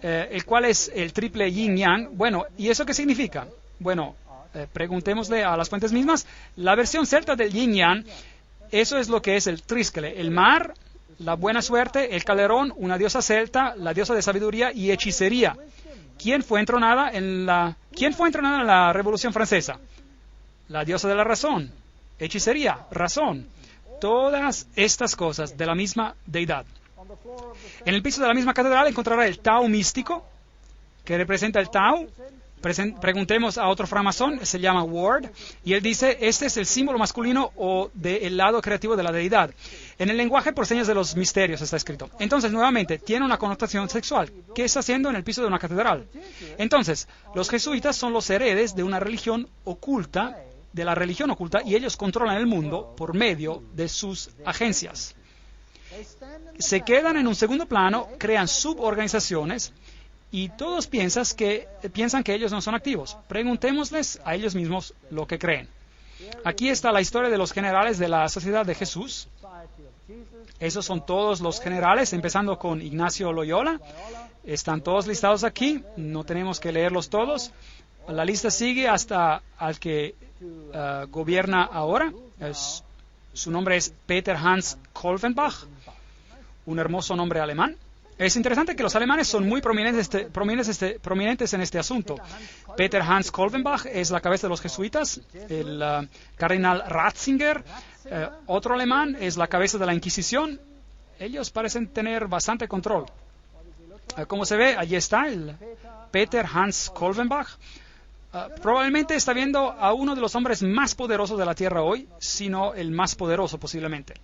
Speaker 1: el cual es el triple yin-yang. Bueno, ¿y eso qué significa? Bueno, preguntémosle a las fuentes mismas. La versión celta del yin-yang, eso es lo que es el trísquele. El mar, la buena suerte, el calderón, una diosa celta, la diosa de sabiduría y hechicería. ¿Quién fue entronada en la Revolución Francesa? La diosa de la razón, hechicería, razón. Todas estas cosas de la misma deidad. En el piso de la misma catedral encontrará el Tau místico, que representa el Tau. Preguntemos a otro framasón, se llama Ward, y él dice, este es el símbolo masculino o del lado creativo de la deidad. En el lenguaje por señas de los misterios está escrito. Entonces, nuevamente, tiene una connotación sexual. ¿Qué está haciendo en el piso de una catedral? Entonces, los jesuitas son los heredes de una religión oculta, y ellos controlan el mundo por medio de sus agencias. Se quedan en un segundo plano, crean suborganizaciones, y todos piensan que ellos no son activos. Preguntémosles a ellos mismos lo que creen. Aquí está la historia de los generales de la Sociedad de Jesús. Esos son todos los generales, empezando con Ignacio Loyola. Están todos listados aquí, no tenemos que leerlos todos. La lista sigue hasta al que gobierna ahora. Su nombre es Peter Hans Kolvenbach, un hermoso nombre alemán. Es interesante que los alemanes son muy prominentes en este asunto. Peter Hans Kolvenbach es la cabeza de los jesuitas. El cardenal Ratzinger, otro alemán, es la cabeza de la Inquisición. Ellos parecen tener bastante control. Como se ve, allí está el Peter Hans Kolvenbach. Probablemente está viendo a uno de los hombres más poderosos de la Tierra hoy, sino el más poderoso posiblemente.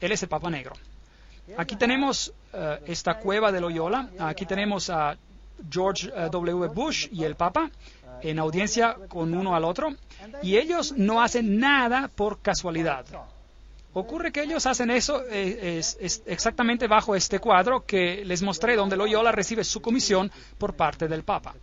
Speaker 1: Él es el Papa Negro. Aquí tenemos esta cueva de Loyola. Aquí tenemos a George W. Bush y el Papa en audiencia con uno al otro. Y ellos no hacen nada por casualidad. Ocurre que ellos hacen eso es exactamente bajo este cuadro que les mostré, donde Loyola recibe su comisión por parte del Papa.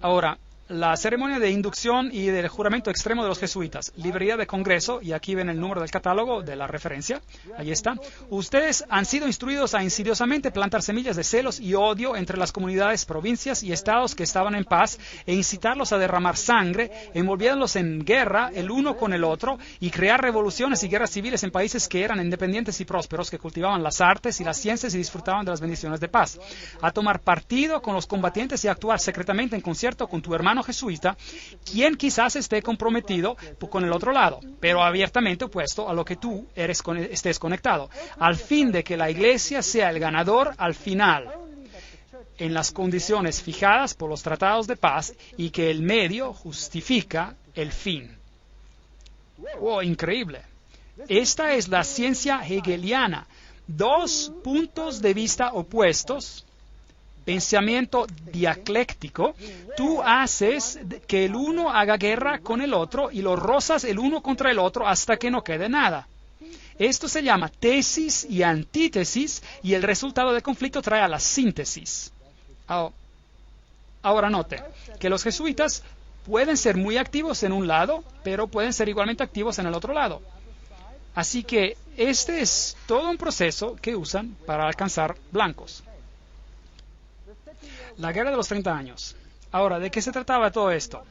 Speaker 1: Ahora, la ceremonia de inducción y del juramento extremo de los jesuitas, librería de Congreso, y aquí ven el número del catálogo de la referencia, ahí está. Ustedes han sido instruidos a insidiosamente plantar semillas de celos y odio entre las comunidades, provincias y estados que estaban en paz e incitarlos a derramar sangre, envolviéndolos en guerra el uno con el otro y crear revoluciones y guerras civiles en países que eran independientes y prósperos, que cultivaban las artes y las ciencias y disfrutaban de las bendiciones de paz. A tomar partido con los combatientes y a actuar secretamente en concierto con tu hermano jesuita, quien quizás esté comprometido con el otro lado, pero abiertamente opuesto a lo que tú estés conectado, al fin de que la Iglesia sea el ganador al final, en las condiciones fijadas por los tratados de paz, y que el medio justifica el fin. ¡Oh, increíble! Esta es la ciencia hegeliana. Dos puntos de vista opuestos, pensamiento dialéctico. Tú haces que el uno haga guerra con el otro y lo rozas el uno contra el otro hasta que no quede nada. Esto se llama tesis y antítesis, y el resultado del conflicto trae a la síntesis. Ahora note que los jesuitas pueden ser muy activos en un lado, pero pueden ser igualmente activos en el otro lado. Así que este es todo un proceso que usan para alcanzar blancos. La guerra de los 30 años. Ahora, ¿de qué se trataba todo esto?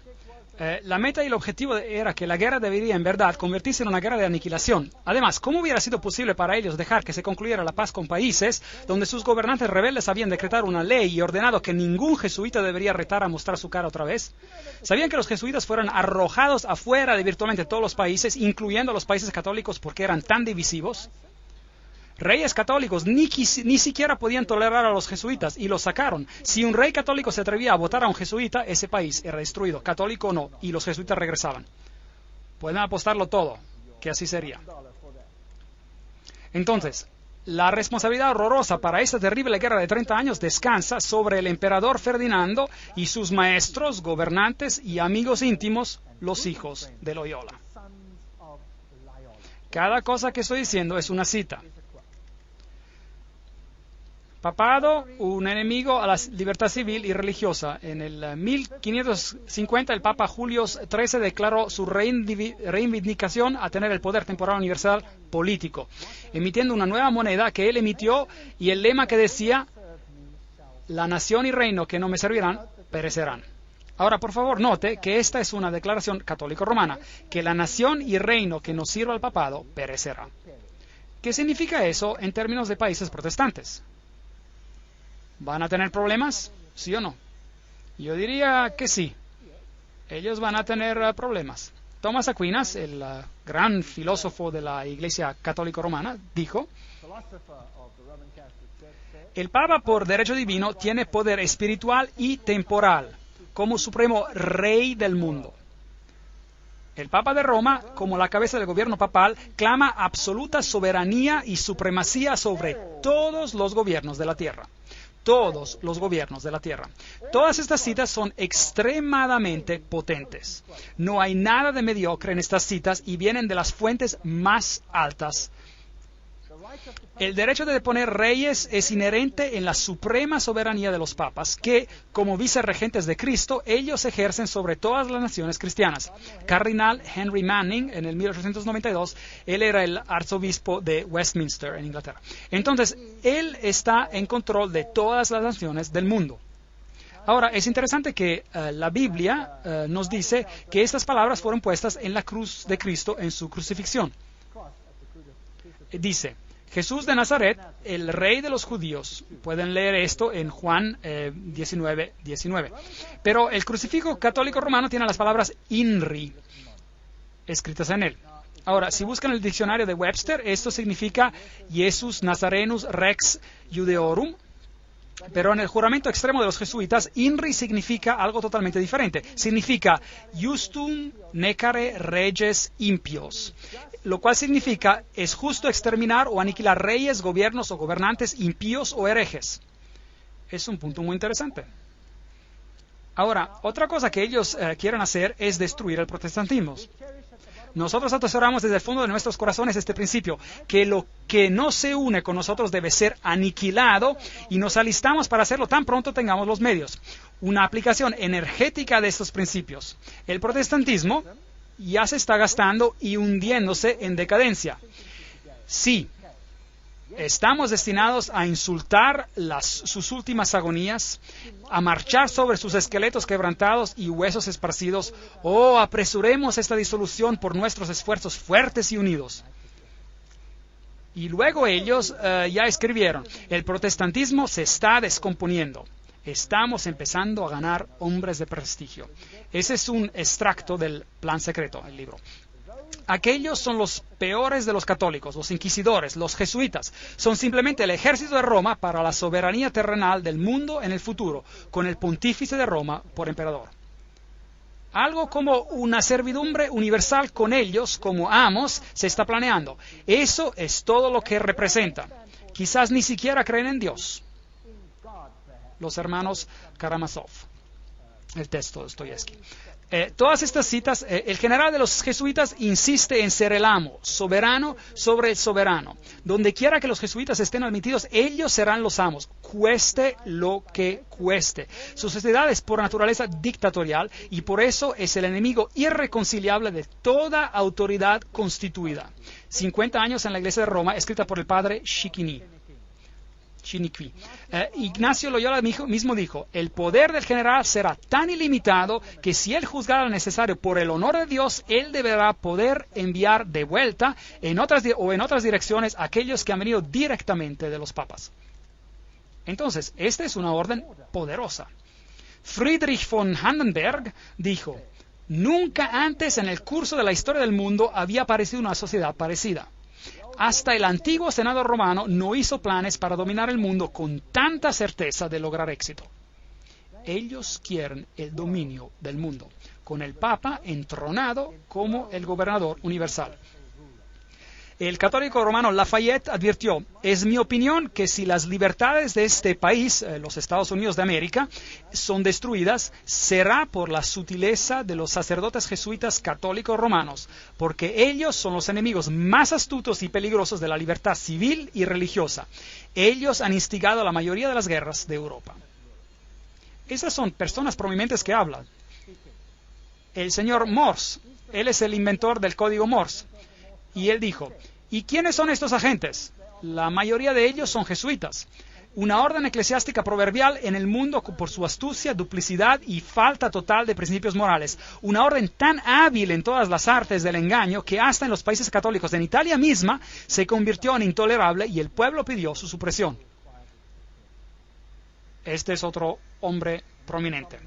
Speaker 1: La meta y el objetivo era que la guerra debería en verdad convertirse en una guerra de aniquilación. Además, ¿cómo hubiera sido posible para ellos dejar que se concluyera la paz con países donde sus gobernantes rebeldes habían decretado una ley y ordenado que ningún jesuita debería retar a mostrar su cara otra vez? ¿Sabían que los jesuitas fueron arrojados afuera de virtualmente todos los países, incluyendo los países católicos, porque eran tan divisivos? Reyes católicos ni siquiera podían tolerar a los jesuitas y los sacaron. Si un rey católico se atrevía a votar a un jesuita, ese país era destruido, católico o no, y los jesuitas regresaban. Pueden apostarlo todo, que así sería. Entonces, la responsabilidad horrorosa para esta terrible guerra de 30 años descansa sobre el emperador Ferdinando y sus maestros, gobernantes y amigos íntimos, los hijos de Loyola. Cada cosa que estoy diciendo es una cita. Papado, un enemigo a la libertad civil y religiosa. En el 1550, el Papa Julio XIII declaró su reivindicación a tener el poder temporal universal político, emitiendo una nueva moneda que él emitió y el lema que decía: la nación y reino que no me servirán, perecerán. Ahora, por favor, note que esta es una declaración católico-romana, que la nación y reino que no sirva al papado, perecerá. ¿Qué significa eso en términos de países protestantes? ¿Van a tener problemas? ¿Sí o no? Yo diría que sí. Ellos van a tener problemas. Tomás Aquinas, el gran filósofo de la Iglesia Católica Romana, dijo: el Papa por derecho divino tiene poder espiritual y temporal como supremo rey del mundo. El Papa de Roma, como la cabeza del gobierno papal, clama absoluta soberanía y supremacía sobre todos los gobiernos de la tierra. Todos los gobiernos de la tierra. Todas estas citas son extremadamente potentes. No hay nada de mediocre en estas citas y vienen de las fuentes más altas. El derecho de deponer reyes es inherente en la suprema soberanía de los papas, que, como vicerregentes de Cristo, ellos ejercen sobre todas las naciones cristianas. Cardinal Henry Manning, en el 1892, él era el arzobispo de Westminster, en Inglaterra. Entonces, él está en control de todas las naciones del mundo. Ahora, es interesante que la Biblia nos dice que estas palabras fueron puestas en la cruz de Cristo en su crucifixión. Dice: Jesús de Nazaret, el rey de los judíos. Pueden leer esto en Juan 19:19. Pero el crucifijo católico romano tiene las palabras INRI escritas en él. Ahora, si buscan el diccionario de Webster, esto significa Jesus Nazarenus Rex Judeorum. Pero en el juramento extremo de los jesuitas, INRI significa algo totalmente diferente. Significa Justum Necare Reges Impios, lo cual significa es justo exterminar o aniquilar reyes, gobiernos o gobernantes impíos o herejes. Es un punto muy interesante. Ahora, otra cosa que ellos quieren hacer es destruir el protestantismo. Nosotros atesoramos desde el fondo de nuestros corazones este principio, que lo que no se une con nosotros debe ser aniquilado, y nos alistamos para hacerlo tan pronto tengamos los medios. Una aplicación energética de estos principios. El protestantismo ya se está gastando y hundiéndose en decadencia. Sí, estamos destinados a insultar sus últimas agonías, a marchar sobre sus esqueletos quebrantados y huesos esparcidos. Oh, apresuremos esta disolución por nuestros esfuerzos fuertes y unidos. Y luego ellos ya escribieron: el protestantismo se está descomponiendo. Estamos empezando a ganar hombres de prestigio. Ese es un extracto del Plan Secreto, el libro. Aquellos son los peores de los católicos, los inquisidores, los jesuitas. Son simplemente el ejército de Roma para la soberanía terrenal del mundo en el futuro, con el pontífice de Roma por emperador. Algo como una servidumbre universal con ellos como amos se está planeando. Eso es todo lo que representa. Quizás ni siquiera creen en Dios. Los hermanos Karamazov. El texto de Dostoyevsky. Todas estas citas, el general de los jesuitas insiste en ser el amo, soberano sobre el soberano. Donde quiera que los jesuitas estén admitidos, ellos serán los amos, cueste lo que cueste. Su sociedad es por naturaleza dictatorial y por eso es el enemigo irreconciliable de toda autoridad constituida. 50 años en la Iglesia de Roma, escrita por el padre Schichini. Chiniquí. Ignacio Loyola mismo dijo, el poder del general será tan ilimitado que si él juzgara necesario por el honor de Dios, él deberá poder enviar de vuelta en otras direcciones a aquellos que han venido directamente de los papas. Entonces, esta es una orden poderosa. Friedrich von Hardenberg dijo, nunca antes en el curso de la historia del mundo había aparecido una sociedad parecida. Hasta el antiguo Senado romano no hizo planes para dominar el mundo con tanta certeza de lograr éxito. Ellos quieren el dominio del mundo, con el Papa entronado como el gobernador universal. El católico romano Lafayette advirtió, es mi opinión que si las libertades de este país, los Estados Unidos de América, son destruidas, será por la sutileza de los sacerdotes jesuitas católicos romanos, porque ellos son los enemigos más astutos y peligrosos de la libertad civil y religiosa. Ellos han instigado la mayoría de las guerras de Europa. Esas son personas prominentes que hablan. El señor Morse, él es el inventor del código Morse, y él dijo, ¿y quiénes son estos agentes? La mayoría de ellos son jesuitas. Una orden eclesiástica proverbial en el mundo por su astucia, duplicidad y falta total de principios morales. Una orden tan hábil en todas las artes del engaño que hasta en los países católicos, en Italia misma, se convirtió en intolerable y el pueblo pidió su supresión. Este es otro hombre prominente.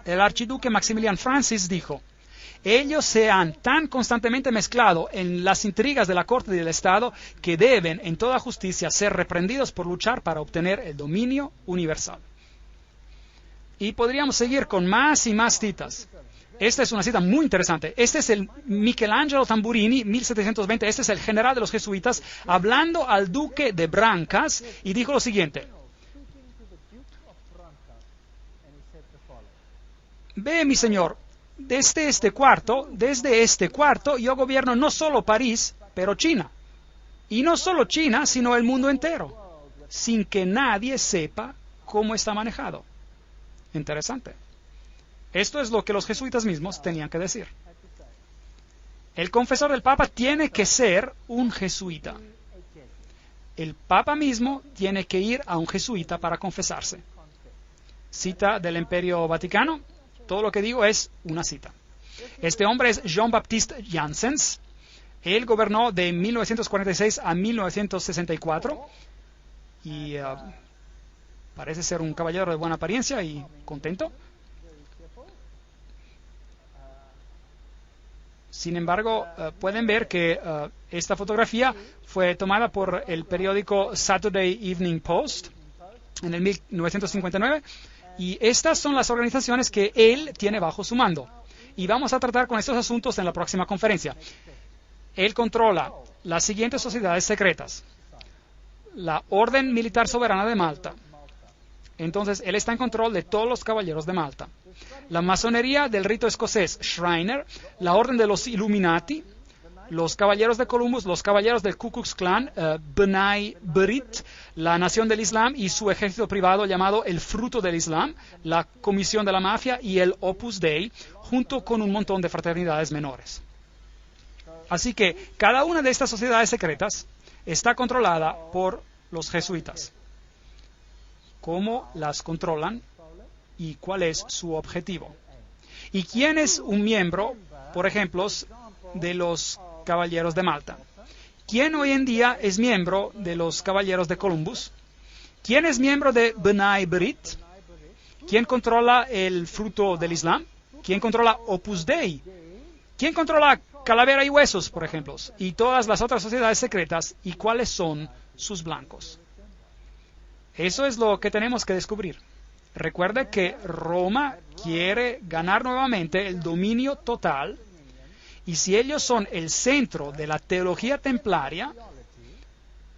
Speaker 1: El archiduque Maximilian Francis dijo, ellos se han tan constantemente mezclado en las intrigas de la corte y del Estado que deben, en toda justicia, ser reprendidos por luchar para obtener el dominio universal. Y podríamos seguir con más y más citas. Esta es una cita muy interesante. Este es el Michelangelo Tamburini, 1720. Este es el general de los jesuitas, hablando al duque de Brancas, y dijo lo siguiente. Ve, mi señor, desde este cuarto yo gobierno no solo París, pero China. Y no solo China, sino el mundo entero, sin que nadie sepa cómo está manejado. Interesante. Esto es lo que los jesuitas mismos tenían que decir. El confesor del Papa tiene que ser un jesuita. El Papa mismo tiene que ir a un jesuita para confesarse. Cita del Imperio Vaticano. Todo lo que digo es una cita. Este hombre es Jean-Baptiste Janssens. Él gobernó de 1946 a 1964 y parece ser un caballero de buena apariencia y contento. Sin embargo, pueden ver que esta fotografía fue tomada por el periódico Saturday Evening Post en el 1959. Y estas son las organizaciones que él tiene bajo su mando. Y vamos a tratar con estos asuntos en la próxima conferencia. Él controla las siguientes sociedades secretas. La Orden Militar Soberana de Malta. Entonces, él está en control de todos los caballeros de Malta. La masonería del rito escocés Shriner, la Orden de los Illuminati, los caballeros de Columbus, los caballeros del Ku Klux Klan, B'nai B'rith, la Nación del Islam y su ejército privado llamado el Fruto del Islam, la Comisión de la Mafia y el Opus Dei, junto con un montón de fraternidades menores. Así que cada una de estas sociedades secretas está controlada por los jesuitas. ¿Cómo las controlan y cuál es su objetivo? ¿Y quién es un miembro, por ejemplo, de los Caballeros de Malta? ¿Quién hoy en día es miembro de los Caballeros de Columbus? ¿Quién es miembro de B'nai B'rith? ¿Quién controla el Fruto del Islam? ¿Quién controla Opus Dei? ¿Quién controla Calavera y Huesos, por ejemplo? Y todas las otras sociedades secretas. ¿Y cuáles son sus blancos? Eso es lo que tenemos que descubrir. Recuerde que Roma quiere ganar nuevamente el dominio total. Y si ellos son el centro de la teología templaria,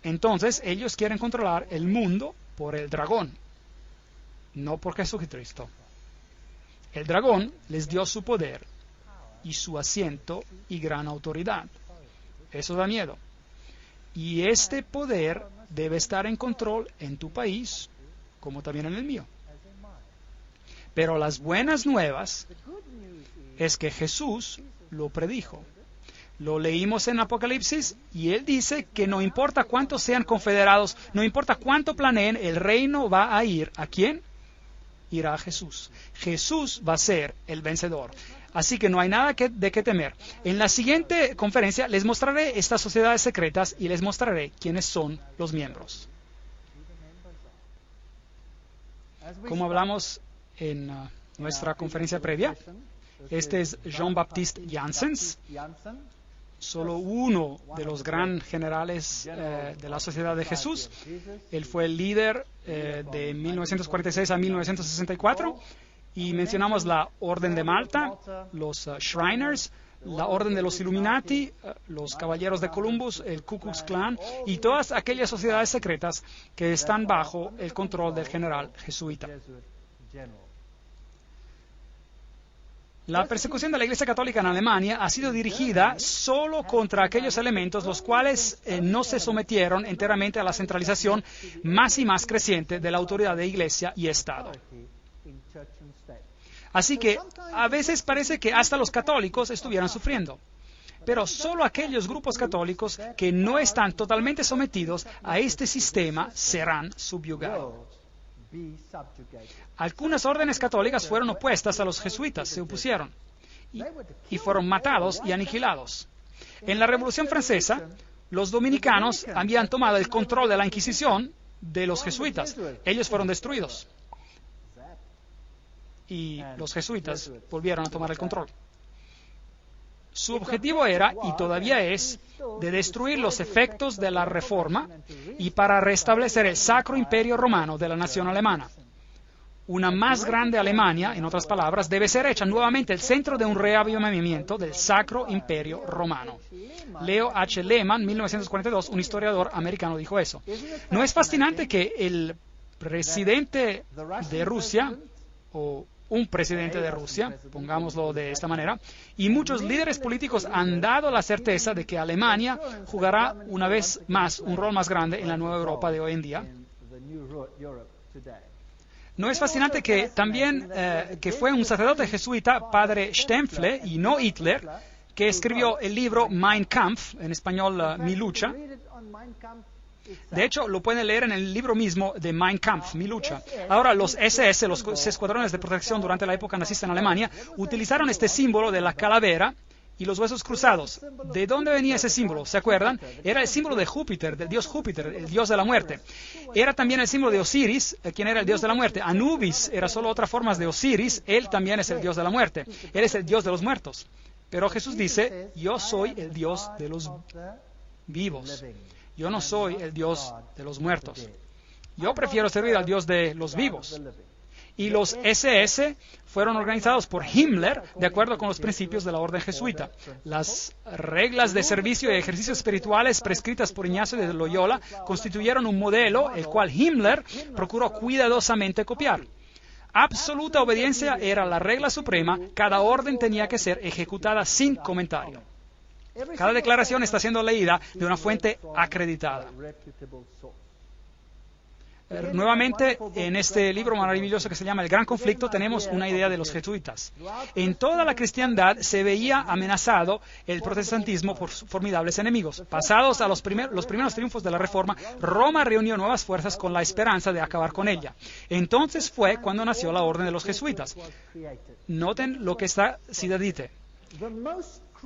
Speaker 1: entonces ellos quieren controlar el mundo por el dragón, no por Jesucristo. El dragón les dio su poder y su asiento y gran autoridad. Eso da miedo. Y este poder debe estar en control en tu país, como también en el mío. Pero las buenas nuevas es que Jesús lo predijo. Lo leímos en Apocalipsis y él dice que no importa cuántos sean confederados, no importa cuánto planeen, el reino va a ir. ¿A quién? Irá a Jesús. Jesús va a ser el vencedor. Así que no hay nada de qué temer. En la siguiente conferencia les mostraré estas sociedades secretas y les mostraré quiénes son los miembros. Como hablamos en nuestra conferencia previa, este es Jean-Baptiste Janssens, solo uno de los gran generales de la Sociedad de Jesús. Él fue el líder de 1946 a 1964 y mencionamos la Orden de Malta, los Shriners, la Orden de los Illuminati, los Caballeros de Columbus, el Ku Klux Klan y todas aquellas sociedades secretas que están bajo el control del general jesuita. La persecución de la Iglesia Católica en Alemania ha sido dirigida solo contra aquellos elementos los cuales no se sometieron enteramente a la centralización más y más creciente de la autoridad de Iglesia y Estado. Así que a veces parece que hasta los católicos estuvieran sufriendo. Pero solo aquellos grupos católicos que no están totalmente sometidos a este sistema serán subyugados. Algunas órdenes católicas fueron opuestas a los jesuitas, se opusieron y fueron matados y aniquilados. En la Revolución Francesa, los dominicanos habían tomado el control de la Inquisición de los jesuitas. Ellos fueron destruidos y los jesuitas volvieron a tomar el control. Su objetivo era, y todavía es, de destruir los efectos de la Reforma y para restablecer el Sacro Imperio Romano de la nación alemana. Una más grande Alemania, en otras palabras, debe ser hecha nuevamente el centro de un reavivamiento del Sacro Imperio Romano. Leo H. Lehman, 1942, un historiador americano, dijo eso. ¿No es fascinante que el presidente de Rusia, o un presidente de Rusia, pongámoslo de esta manera, y muchos líderes políticos han dado la certeza de que Alemania jugará una vez más un rol más grande en la nueva Europa de hoy en día? ¿No es fascinante que también que fue un sacerdote jesuita, padre Stempfle, y no Hitler, que escribió el libro Mein Kampf, en español Mi lucha? De hecho, lo pueden leer en el libro mismo de Mein Kampf, Mi lucha. Ahora, los SS, los escuadrones de protección durante la época nazista en Alemania, utilizaron este símbolo de la calavera y los huesos cruzados. ¿De dónde venía ese símbolo? ¿Se acuerdan? Era el símbolo de Júpiter, del dios Júpiter, el dios de la muerte. Era también el símbolo de Osiris, quien era el dios de la muerte. Anubis era solo otra forma de Osiris, él también es el dios de la muerte. Él es el dios de los muertos. Pero Jesús dice, yo soy el dios de los vivos. Yo no soy el Dios de los muertos. Yo prefiero servir al Dios de los vivos. Y los SS fueron organizados por Himmler de acuerdo con los principios de la orden jesuita. Las reglas de servicio y ejercicios espirituales prescritas por Ignacio de Loyola constituyeron un modelo el cual Himmler procuró cuidadosamente copiar. Absoluta obediencia era la regla suprema, cada orden tenía que ser ejecutada sin comentario. Cada declaración está siendo leída de una fuente acreditada. Nuevamente, en este libro maravilloso que se llama El Gran Conflicto, tenemos una idea de los jesuitas. En toda la cristiandad se veía amenazado el protestantismo por formidables enemigos. Pasados a los primeros triunfos de la Reforma, Roma reunió nuevas fuerzas con la esperanza de acabar con ella. Entonces fue cuando nació la Orden de los Jesuitas. Noten lo que esta cita dice.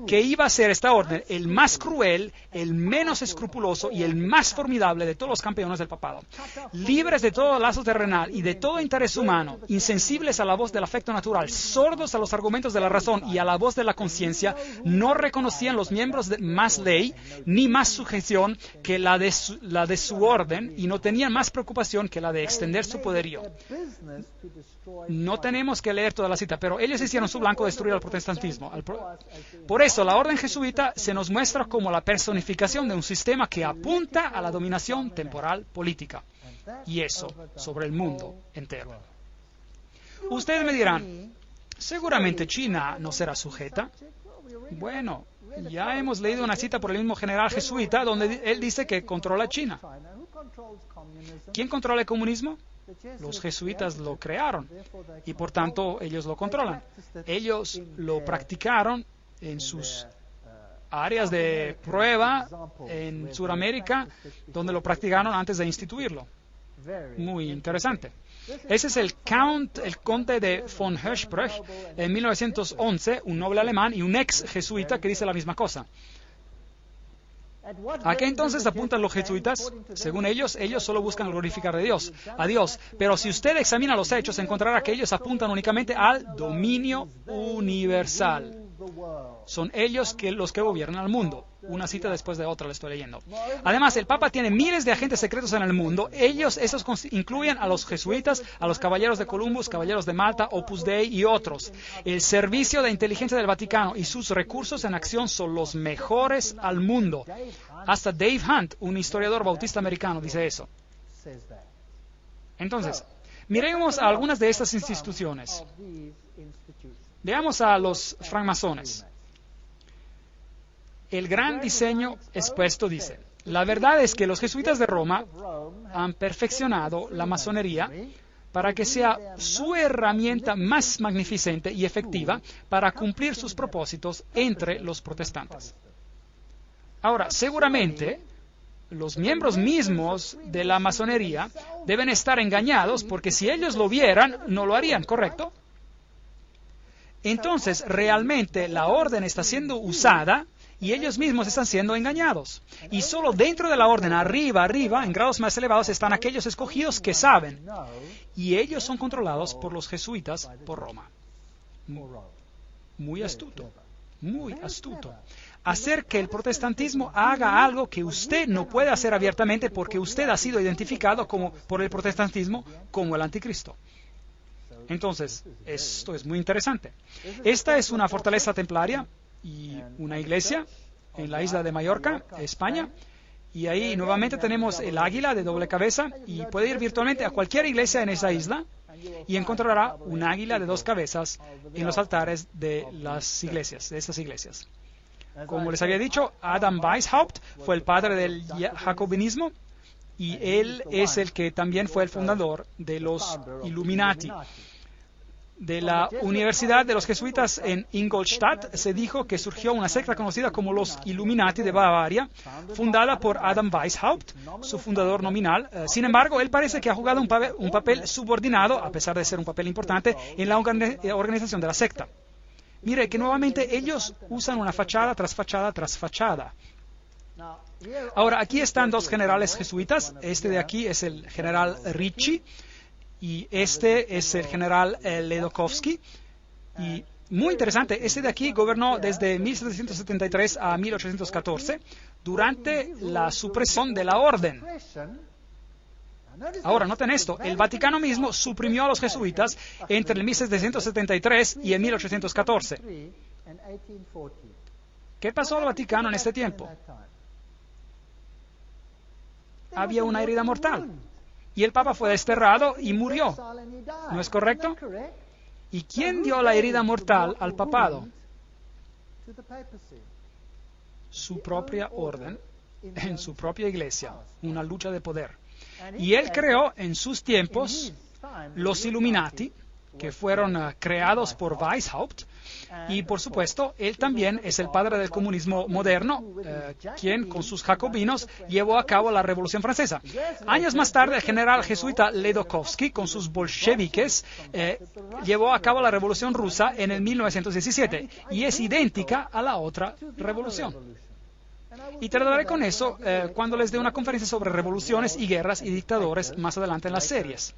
Speaker 1: Que iba a ser esta orden el más cruel, el menos escrupuloso y el más formidable de todos los campeones del papado. Libres de todo lazo terrenal y de todo interés humano, insensibles a la voz del afecto natural, sordos a los argumentos de la razón y a la voz de la conciencia, no reconocían los miembros de más ley ni más sujeción que la de su orden y no tenían más preocupación que la de extender su poderío. No tenemos que leer toda la cita, pero ellos hicieron su blanco destruir al protestantismo. Por eso, la orden jesuita se nos muestra como la personificación de un sistema que apunta a la dominación temporal política, y eso sobre el mundo entero. Ustedes me dirán, seguramente China no será sujeta. Bueno, ya hemos leído una cita por el mismo general jesuita donde él dice que controla China. ¿Quién controla el comunismo? Los jesuitas lo crearon y por tanto ellos lo controlan. Ellos lo practicaron en sus áreas de prueba en Sudamérica donde lo practicaron antes de instituirlo. Muy interesante. Ese es el conde de von Hirschberg, en 1911, un noble alemán y un ex jesuita que dice la misma cosa. ¿A qué entonces apuntan los jesuitas? Según ellos solo buscan glorificar a Dios. Pero si usted examina los hechos, encontrará que ellos apuntan únicamente al dominio universal. Son ellos los que gobiernan al mundo. Una cita después de otra le estoy leyendo. Además, el Papa tiene miles de agentes secretos en el mundo. Esos incluyen a los jesuitas, a los caballeros de Columbus, caballeros de Malta, Opus Dei y otros. El servicio de inteligencia del Vaticano y sus recursos en acción son los mejores al mundo. Hasta Dave Hunt, un historiador bautista americano, dice eso. Entonces, miremos a algunas de estas instituciones. Veamos a los francmasones. El gran diseño expuesto dice: la verdad es que los jesuitas de Roma han perfeccionado la masonería para que sea su herramienta más magnificente y efectiva para cumplir sus propósitos entre los protestantes. Ahora, seguramente, los miembros mismos de la masonería deben estar engañados porque si ellos lo vieran, no lo harían, ¿correcto? Entonces, realmente la orden está siendo usada y ellos mismos están siendo engañados. Y solo dentro de la orden, arriba, en grados más elevados, están aquellos escogidos que saben. Y ellos son controlados por los jesuitas por Roma. Muy astuto, muy astuto. Hacer que el protestantismo haga algo que usted no puede hacer abiertamente porque usted ha sido identificado por el protestantismo como el anticristo. Entonces, esto es muy interesante. Esta es una fortaleza templaria y una iglesia en la isla de Mallorca, España. Y ahí nuevamente tenemos el águila de doble cabeza y puede ir virtualmente a cualquier iglesia en esa isla y encontrará un águila de dos cabezas en los altares de las iglesias, de estas iglesias. Como les había dicho, Adam Weishaupt fue el padre del jacobinismo y él es el que también fue el fundador de los Illuminati. De la Universidad de los Jesuitas en Ingolstadt se dijo que surgió una secta conocida como los Illuminati de Bavaria, fundada por Adam Weishaupt, su fundador nominal. Sin embargo, él parece que ha jugado un papel subordinado, a pesar de ser un papel importante, en la organización de la secta. Mire que nuevamente ellos usan una fachada tras fachada tras fachada. Ahora, aquí están dos generales jesuitas. Este de aquí es el general Ricci. Y este es el general Ledochowski. Y muy interesante, este de aquí gobernó desde 1773 a 1814 durante la supresión de la orden. Ahora, noten esto, el Vaticano mismo suprimió a los jesuitas entre el 1773 y el 1814. ¿Qué pasó al Vaticano en este tiempo? Había una herida mortal. Y el Papa fue desterrado y murió. ¿No es correcto? ¿Y quién dio la herida mortal al papado? Su propia orden, en su propia iglesia, una lucha de poder. Y él creó en sus tiempos los Illuminati, que fueron creados por Weishaupt, y por supuesto, él también es el padre del comunismo moderno, quien con sus jacobinos llevó a cabo la Revolución Francesa. Años más tarde, el general jesuita Ledochowski, con sus bolcheviques, llevó a cabo la Revolución Rusa en el 1917, y es idéntica a la otra revolución. Y trataré con eso cuando les dé una conferencia sobre revoluciones y guerras y dictadores más adelante en las series.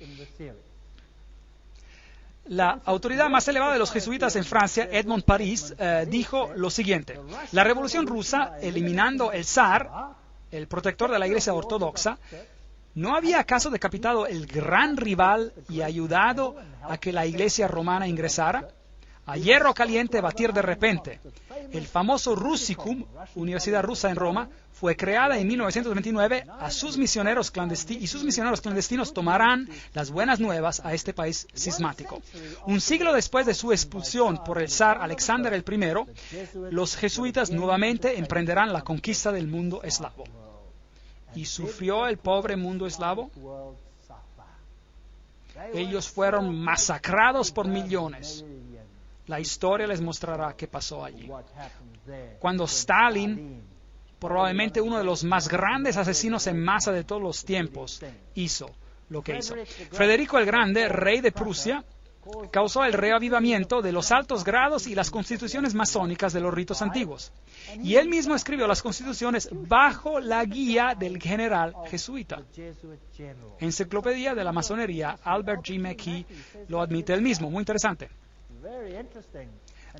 Speaker 1: La autoridad más elevada de los jesuitas en Francia, Edmond Paris, dijo lo siguiente: la Revolución Rusa, eliminando el zar, el protector de la Iglesia ortodoxa, ¿no había acaso decapitado el gran rival y ayudado a que la Iglesia romana ingresara? A hierro caliente batir de repente. El famoso Russicum, Universidad Rusa en Roma, fue creada en 1929 y sus misioneros clandestinos tomarán las buenas nuevas a este país cismático. Un siglo después de su expulsión por el zar Alexander I, los jesuitas nuevamente emprenderán la conquista del mundo eslavo. ¿Y sufrió el pobre mundo eslavo? Ellos fueron masacrados por millones. La historia les mostrará qué pasó allí. Cuando Stalin, probablemente uno de los más grandes asesinos en masa de todos los tiempos, hizo lo que hizo. Federico el Grande, rey de Prusia, causó el reavivamiento de los altos grados y las constituciones masónicas de los ritos antiguos. Y él mismo escribió las constituciones bajo la guía del general jesuita. Enciclopedia de la Masonería, Albert G. McKee lo admite él mismo. Muy interesante.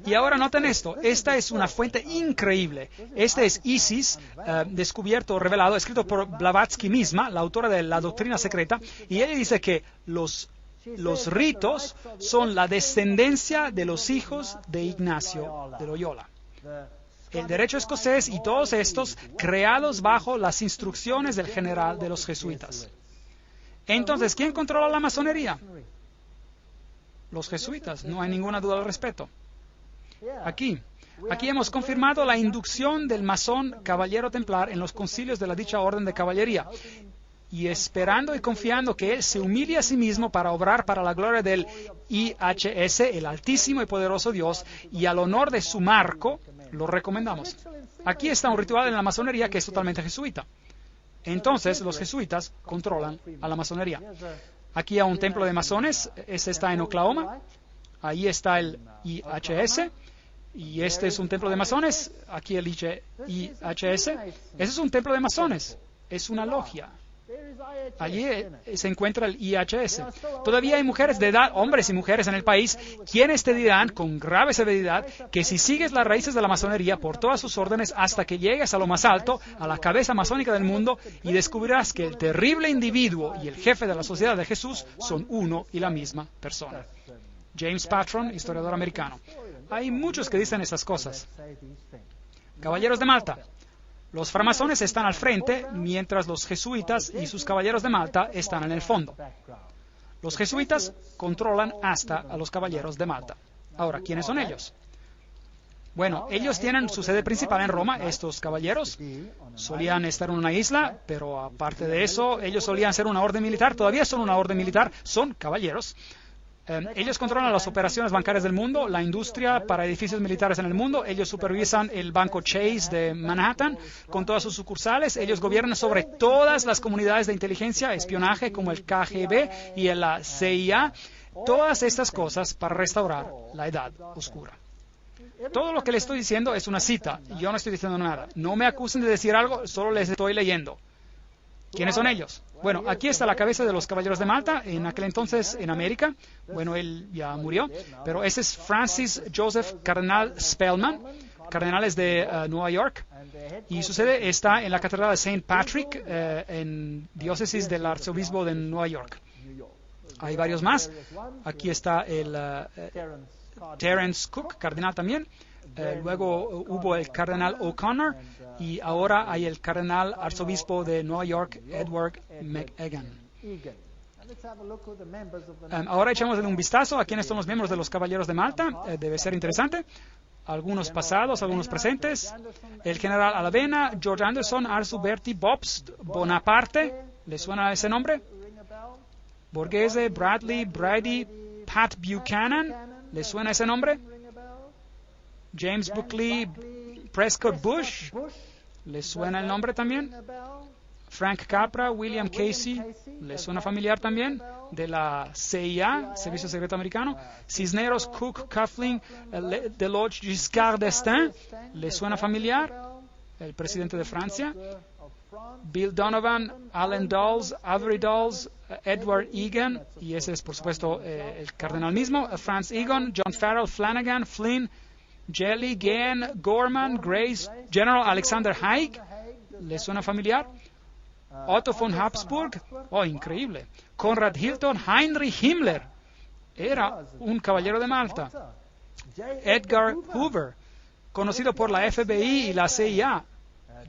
Speaker 1: Y ahora noten esto, esta es una fuente increíble. Este es Isis, descubierto, revelado, escrito por Blavatsky misma, la autora de La Doctrina Secreta, y ella dice que los ritos son la descendencia de los hijos de Ignacio de Loyola. El derecho escocés y todos estos creados bajo las instrucciones del general de los jesuitas. Entonces, ¿quién controla la masonería? Los jesuitas, no hay ninguna duda al respecto. Aquí hemos confirmado la inducción del masón caballero templar en los concilios de la dicha orden de caballería, y esperando y confiando que él se humille a sí mismo para obrar para la gloria del IHS, el altísimo y poderoso Dios, y al honor de su marco, lo recomendamos. Aquí está un ritual en la masonería que es totalmente jesuita. Entonces, los jesuitas controlan a la masonería. Aquí hay un templo de masones, este está en Oklahoma, ahí está el IHS, y este es un templo de masones, aquí el IHS. Ese es un templo de masones, es una logia. Allí se encuentra el IHS. Todavía hay mujeres de edad, hombres y mujeres en el país, quienes te dirán con grave severidad que si sigues las raíces de la masonería por todas sus órdenes hasta que llegues a lo más alto, a la cabeza masónica del mundo, y descubrirás que el terrible individuo y el jefe de la sociedad de Jesús son uno y la misma persona. James Patron, historiador americano. Hay muchos que dicen esas cosas. Caballeros de Malta. Los framasones están al frente, mientras los jesuitas y sus caballeros de Malta están en el fondo. Los jesuitas controlan hasta a los caballeros de Malta. Ahora, ¿quiénes son ellos? Bueno, ellos tienen su sede principal en Roma. Estos caballeros solían estar en una isla, pero aparte de eso, ellos solían ser una orden militar. Todavía son una orden militar, son caballeros. Ellos controlan las operaciones bancarias del mundo, la industria para edificios militares en el mundo. Ellos supervisan el banco Chase de Manhattan con todas sus sucursales. Ellos gobiernan sobre todas las comunidades de inteligencia, espionaje como el KGB y la CIA. Todas estas cosas para restaurar la Edad Oscura. Todo lo que les estoy diciendo es una cita. Yo no estoy diciendo nada. No me acusen de decir algo, solo les estoy leyendo. ¿Quiénes son ellos? Bueno, aquí está la cabeza de los caballeros de Malta, en aquel entonces en América. Bueno, él ya murió, pero ese es Francis Joseph Cardenal Spellman, cardenales de Nueva York, y su sede está en la Catedral de St. Patrick, en diócesis del arzobispo de Nueva York. Hay varios más. Aquí está el Terence Cook, cardenal también. Luego hubo el cardenal O'Connor y ahora hay el cardenal arzobispo de Nueva York, Edward McEgan. Ahora echamos un vistazo a quiénes son los miembros de los Caballeros de Malta. Debe ser interesante. Algunos pasados, algunos presentes. El general Alavena, George Anderson, Arthur Bertie, Bobst, Bonaparte. ¿Le suena ese nombre? Borghese, Bradley, Brady, Pat Buchanan. ¿Le suena ese nombre? James Buckley, Prescott Bush, ¿le suena el nombre también? Frank Capra, William Casey, ¿le suena familiar también? De la CIA, Servicio Secreto Americano. Cisneros, Cook, Coughlin, Deloche, Giscard d'Estaing, ¿le suena familiar? El presidente de Francia. Bill Donovan, Allen Dulles, Avery Dulles, Edward Egan, y ese es por supuesto el cardenal mismo. Franz Egon, John Farrell, Flanagan, Flynn, Jelly, Gann, Gorman, Grace, General Alexander Haig, ¿le suena familiar? Otto von Habsburg, oh, increíble. Conrad Hilton, Heinrich Himmler, era un caballero de Malta. Edgar Hoover, conocido por la FBI y la CIA.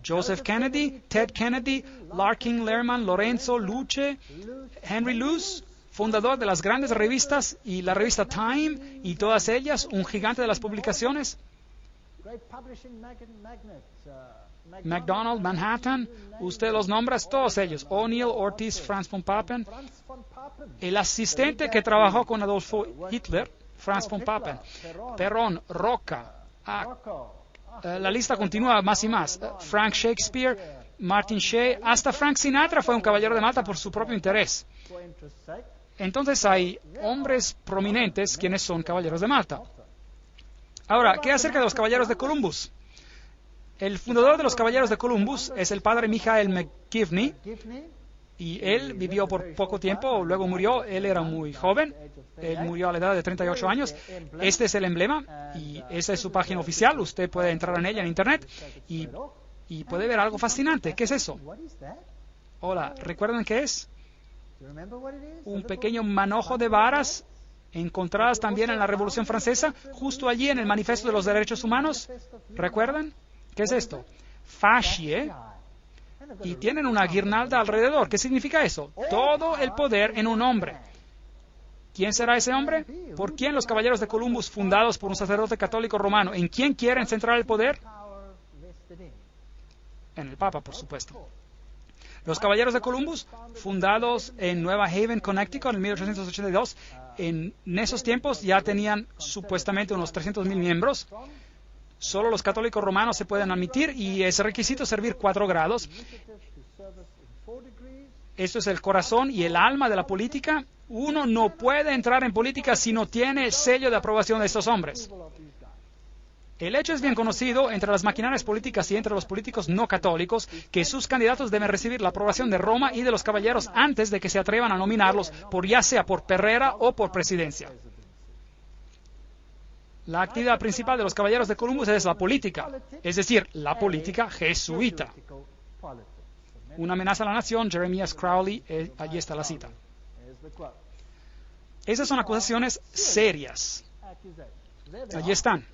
Speaker 1: Joseph Kennedy, Ted Kennedy, Larkin Lerman, Lorenzo Luce, Henry Luce, fundador de las grandes revistas y la revista Time y todas ellas, un gigante de las publicaciones. McDonald, Manhattan, usted los nombra, todos ellos. O'Neill, Ortiz, Franz von Papen. El asistente que trabajó con Adolfo Hitler, Franz von Papen, Perón, Roca. La lista continúa más y más. Frank Shakespeare, Martin Shea, hasta Frank Sinatra fue un caballero de Malta por su propio interés. Entonces hay hombres prominentes quienes son caballeros de Malta. Ahora, ¿qué acerca de los caballeros de Columbus? El fundador de los caballeros de Columbus es el padre Michael McGivney, y él vivió por poco tiempo, luego murió. Él era muy joven, él murió a la edad de 38 años. Este es el emblema y esa es su página oficial. Usted puede entrar en ella en internet y puede ver algo fascinante. ¿Qué es eso? Hola, ¿recuerdan qué es? Un pequeño manojo de varas encontradas también en la Revolución Francesa, justo allí en el Manifiesto de los Derechos Humanos. ¿Recuerdan? ¿Qué es esto? Fascie. Y tienen una guirnalda alrededor. ¿Qué significa eso? Todo el poder en un hombre. ¿Quién será ese hombre? ¿Por quién los caballeros de Columbus, fundados por un sacerdote católico romano? ¿En quién quieren centrar el poder? En el Papa, por supuesto. Los caballeros de Columbus, fundados en Nueva Haven, Connecticut, en 1882, en esos tiempos ya tenían supuestamente unos 300,000 miembros. Solo los católicos romanos se pueden admitir y es requisito servir 4 grados. Esto es el corazón y el alma de la política. Uno no puede entrar en política si no tiene el sello de aprobación de estos hombres. El hecho es bien conocido entre las maquinarias políticas y entre los políticos no católicos que sus candidatos deben recibir la aprobación de Roma y de los caballeros antes de que se atrevan a nominarlos, ya sea por perrera o por presidencia. La actividad principal de los caballeros de Columbus es la política, es decir, la política jesuita. Una amenaza a la nación, Jeremias Crowley, allí está la cita. Esas son acusaciones serias. Allí están,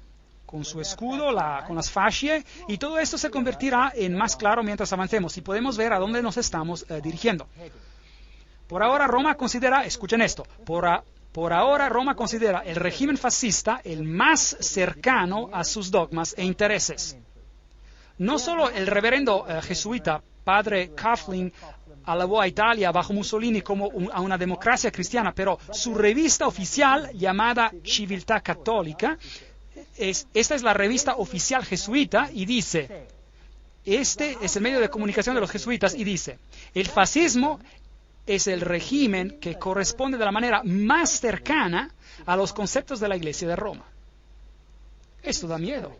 Speaker 1: con su escudo, con las fascie, y todo esto se convertirá en más claro mientras avancemos y podemos ver a dónde nos estamos dirigiendo. Por ahora Roma considera, escuchen esto, por ahora Roma considera el régimen fascista el más cercano a sus dogmas e intereses. No solo el reverendo jesuita padre Coughlin alabó a Italia bajo Mussolini como a una democracia cristiana, pero su revista oficial llamada Civiltà Cattolica, esta es la revista oficial jesuita y dice, este es el medio de comunicación de los jesuitas y dice, el fascismo es el régimen que corresponde de la manera más cercana a los conceptos de la Iglesia de Roma. Esto da miedo.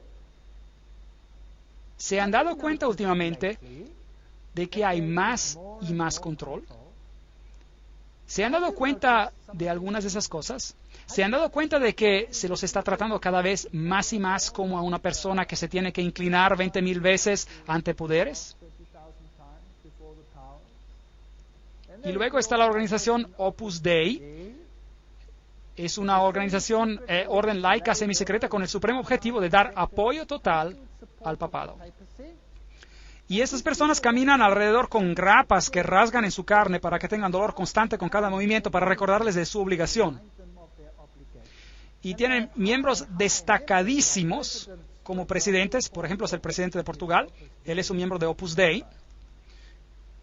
Speaker 1: ¿Se han dado cuenta últimamente de que hay más y más control? ¿Se han dado cuenta de algunas de esas cosas? ¿Se han dado cuenta de que se los está tratando cada vez más y más como a una persona que se tiene que inclinar 20,000 veces ante poderes? Y luego está la organización Opus Dei. Es una organización, orden laica semisecreta con el supremo objetivo de dar apoyo total al papado. Y estas personas caminan alrededor con grapas que rasgan en su carne para que tengan dolor constante con cada movimiento para recordarles de su obligación. Y tienen miembros destacadísimos como presidentes. Por ejemplo, es el presidente de Portugal. Él es un miembro de Opus Dei.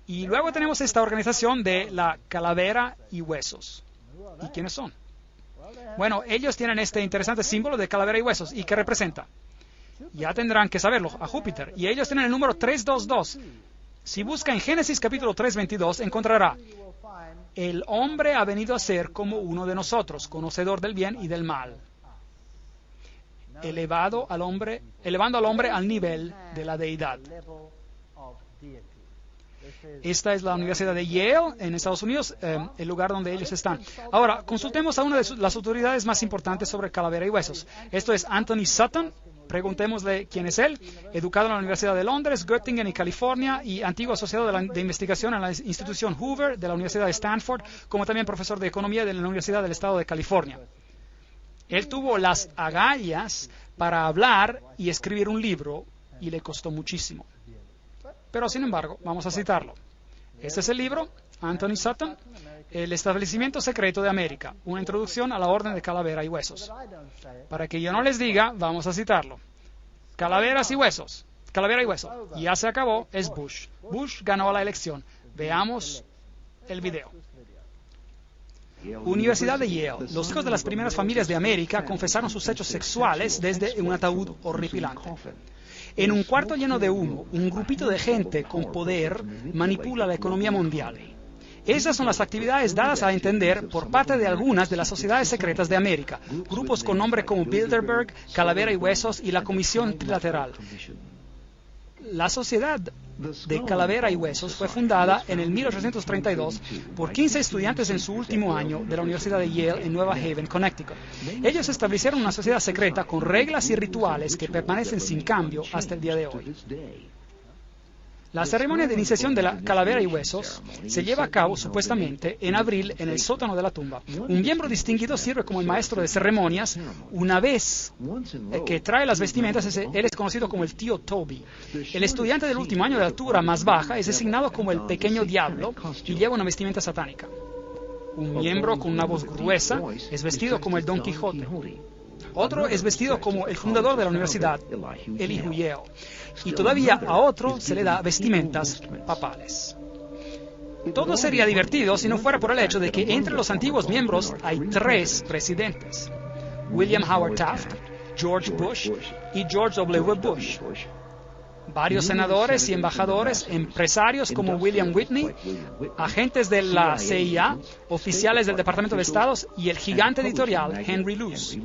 Speaker 1: Y luego tenemos esta organización de la calavera y huesos. ¿Y quiénes son? Bueno, ellos tienen este interesante símbolo de calavera y huesos. ¿Y qué representa? Ya tendrán que saberlo, a Júpiter. Y ellos tienen el número 322. Si busca en Génesis capítulo 3:22, encontrará: el hombre ha venido a ser como uno de nosotros, conocedor del bien y del mal. Elevando al hombre al nivel de la deidad. Esta es la Universidad de Yale, en Estados Unidos, el lugar donde ellos están. Ahora, consultemos a una de las autoridades más importantes sobre calavera y huesos. Esto es Anthony Sutton. Preguntémosle quién es él. Educado en la Universidad de Londres, Göttingen y California, y antiguo asociado de investigación en la institución Hoover de la Universidad de Stanford, como también profesor de economía de la Universidad del Estado de California. Él tuvo las agallas para hablar y escribir un libro, y le costó muchísimo. Pero, sin embargo, vamos a citarlo. Este es el libro, Anthony Sutton, El establecimiento secreto de América, una introducción a la orden de calavera y huesos. Para que yo no les diga, vamos a citarlo. Calaveras y huesos, calavera y hueso. Ya se acabó, es Bush. Bush ganó la elección. Veamos el video. Universidad de Yale. Los hijos de las primeras familias de América confesaron sus hechos sexuales desde un ataúd horripilante. En un cuarto lleno de humo, un grupito de gente con poder manipula la economía mundial. Esas son las actividades dadas a entender por parte de algunas de las sociedades secretas de América, grupos con nombre como Bilderberg, Calavera y Huesos y la Comisión Trilateral. La sociedad de Calavera y Huesos fue fundada en el 1832 por 15 estudiantes en su último año de la Universidad de Yale en Nueva Haven, Connecticut. Ellos establecieron una sociedad secreta con reglas y rituales que permanecen sin cambio hasta el día de hoy. La ceremonia de iniciación de la Calavera y Huesos se lleva a cabo supuestamente en abril en el sótano de la tumba. Un miembro distinguido sirve como el maestro de ceremonias. Una vez que trae las vestimentas, él es conocido como el tío Toby. El estudiante del último año de altura más baja es designado como el pequeño diablo y lleva una vestimenta satánica. Un miembro con una voz gruesa es vestido como el Don Quijote. Otro es vestido como el fundador de la universidad, Elihu Yale. Y todavía a otro se le da vestimentas papales. Todo sería divertido si no fuera por el hecho de que entre los antiguos miembros hay 3 presidentes: William Howard Taft, George Bush y George W. Bush. Varios senadores y embajadores, empresarios como William Whitney, agentes de la CIA, oficiales del Departamento de Estado y el gigante editorial Henry Luce.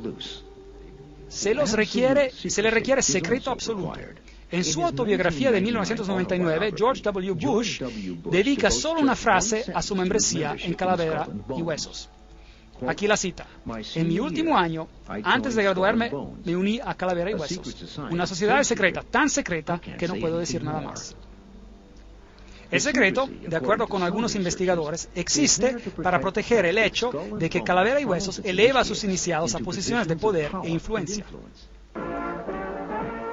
Speaker 1: Se le requiere secreto absoluto. En su autobiografía de 1999, George W. Bush dedica solo una frase a su membresía en Calavera y Huesos. Aquí la cita: en mi último año, antes de graduarme, me uní a Calavera y Huesos, una sociedad secreta, tan secreta que no puedo decir nada más. El secreto, de acuerdo con algunos investigadores, existe para proteger el hecho de que Calavera y Huesos eleva a sus iniciados a posiciones de poder e influencia.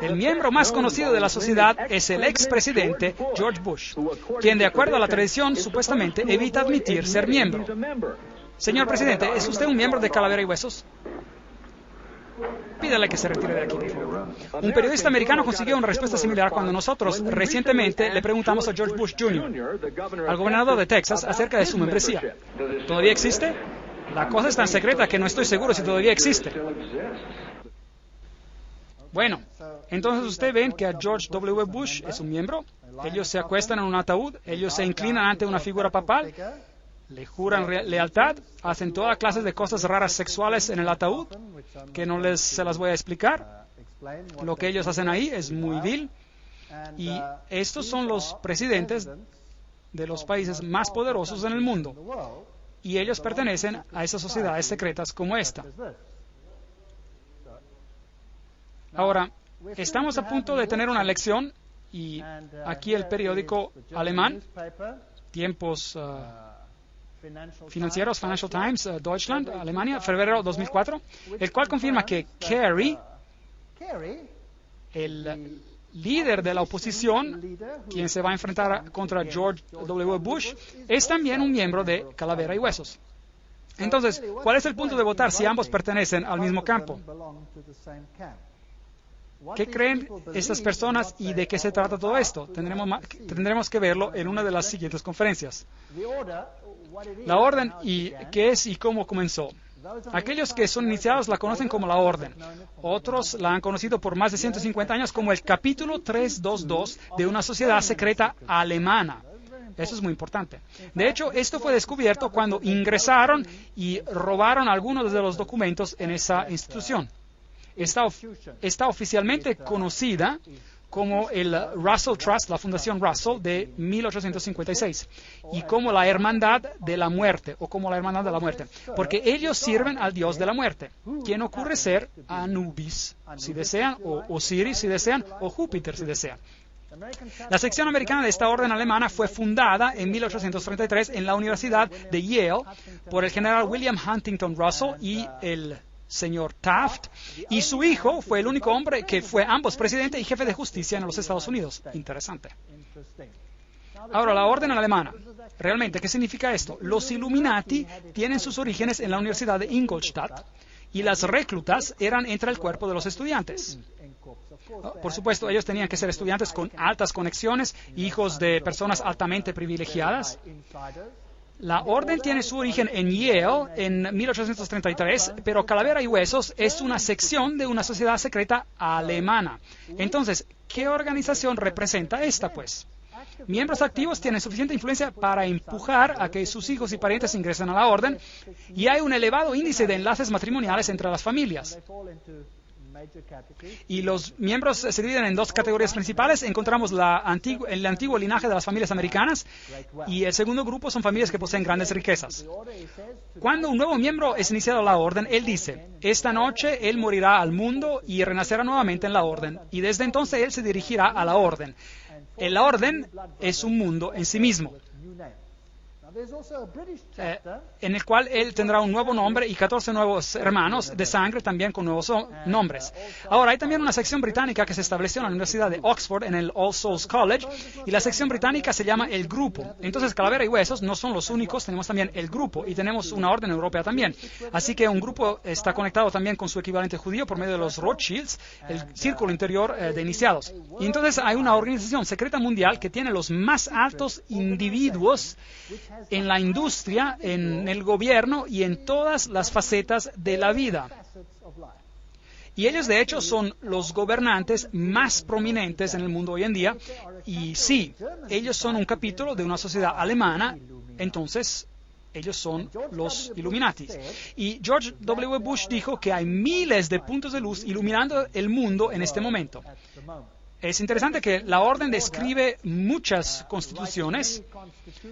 Speaker 1: El miembro más conocido de la sociedad es el expresidente George Bush, quien, de acuerdo a la tradición, supuestamente evita admitir ser miembro. Señor presidente, ¿es usted un miembro de Calavera y Huesos? Pídale que se retire de aquí, por favor. Un periodista americano consiguió una respuesta similar cuando nosotros recientemente le preguntamos a George Bush Jr., al gobernador de Texas, acerca de su membresía. ¿Todavía existe? La cosa es tan secreta que no estoy seguro si todavía existe. Bueno, entonces ustedes ven que a George W. Bush es un miembro. Ellos se acuestan en un ataúd, ellos se inclinan ante una figura papal, le juran lealtad, hacen toda clase de cosas raras sexuales en el ataúd, que no se las voy a explicar. Lo que ellos hacen ahí es muy vil. Y estos son los presidentes de los países más poderosos en el mundo. Y ellos pertenecen a esas sociedades secretas como esta. Ahora, estamos a punto de tener una elección y aquí el periódico alemán, Tiempos Financieros, Financial Times, Deutschland, Alemania, febrero 2004, el cual confirma que Kerry, el líder de la oposición, quien se va a enfrentar contra George W. Bush, es también un miembro de Calavera y Huesos. Entonces, ¿cuál es el punto de votar si ambos pertenecen al mismo campo? ¿Qué creen estas personas y de qué se trata todo esto? Tendremos que verlo en una de las siguientes conferencias. La orden y qué es y cómo comenzó. Aquellos que son iniciados la conocen como la orden. Otros la han conocido por más de 150 años como el capítulo 322 de una sociedad secreta alemana. Eso es muy importante. De hecho, esto fue descubierto cuando ingresaron y robaron algunos de los documentos en esa institución. Está oficialmente conocida como el Russell Trust, la Fundación Russell de 1856, y como la Hermandad de la Muerte, o como la Hermandad de la Muerte, porque ellos sirven al Dios de la Muerte, quien ocurre ser Anubis, si desean, o Osiris, si desean, o Júpiter, si desean. La sección americana de esta orden alemana fue fundada en 1833 en la Universidad de Yale por el general William Huntington Russell y el señor Taft, y su hijo fue el único hombre que fue ambos presidente y jefe de justicia en los Estados Unidos. Interesante. Ahora, la orden alemana. Realmente, ¿qué significa esto? Los Illuminati tienen sus orígenes en la Universidad de Ingolstadt y las reclutas eran entre el cuerpo de los estudiantes. Por supuesto, ellos tenían que ser estudiantes con altas conexiones, hijos de personas altamente privilegiadas. La orden tiene su origen en Yale en 1833, pero Calavera y Huesos es una sección de una sociedad secreta alemana. Entonces, ¿qué organización representa esta, pues? Miembros activos tienen suficiente influencia para empujar a que sus hijos y parientes ingresen a la orden, y hay un elevado índice de enlaces matrimoniales entre las familias. Y los miembros se dividen en dos categorías principales. Encontramos el antiguo linaje de las familias americanas, y el segundo grupo son familias que poseen grandes riquezas. Cuando un nuevo miembro es iniciado a la orden, él dice: esta noche él morirá al mundo y renacerá nuevamente en la orden, y desde entonces él se dirigirá a la orden. La orden es un mundo en sí mismo, en el cual él tendrá un nuevo nombre y 14 nuevos hermanos de sangre también con nuevos nombres. Ahora, hay también una sección británica que se estableció en la Universidad de Oxford, en el All Souls College, y la sección británica se llama el Grupo. Entonces, Calavera y Huesos no son los únicos, tenemos también el Grupo, y tenemos una orden europea también. Así que un grupo está conectado también con su equivalente judío por medio de los Rothschilds, el círculo interior de iniciados. Y entonces hay una organización secreta mundial que tiene los más altos individuos en la industria, en el gobierno y en todas las facetas de la vida. Y ellos, de hecho, son los gobernantes más prominentes en el mundo hoy en día. Y sí, ellos son un capítulo de una sociedad alemana, entonces ellos son los Illuminati. Y George W. Bush dijo que hay miles de puntos de luz iluminando el mundo en este momento. Es interesante que la orden describe muchas constituciones.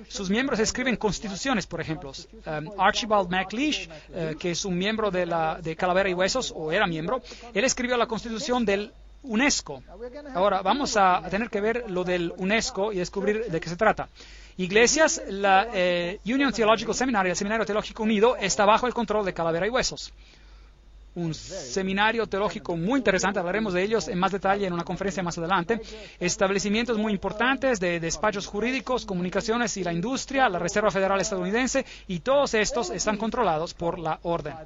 Speaker 1: Sus miembros escriben constituciones, por ejemplo. Archibald MacLeish, que es un miembro de Calavera y Huesos, o era miembro, él escribió la constitución del UNESCO. Ahora, vamos a tener que ver lo del UNESCO y descubrir de qué se trata. Iglesias, la Union Theological Seminary, el Seminario Teológico Unido, está bajo el control de Calavera y Huesos. Un seminario teológico muy interesante, hablaremos de ellos en más detalle en una conferencia más adelante. Establecimientos muy importantes de despachos jurídicos, comunicaciones y la industria, la Reserva Federal estadounidense, y todos estos están controlados por la orden.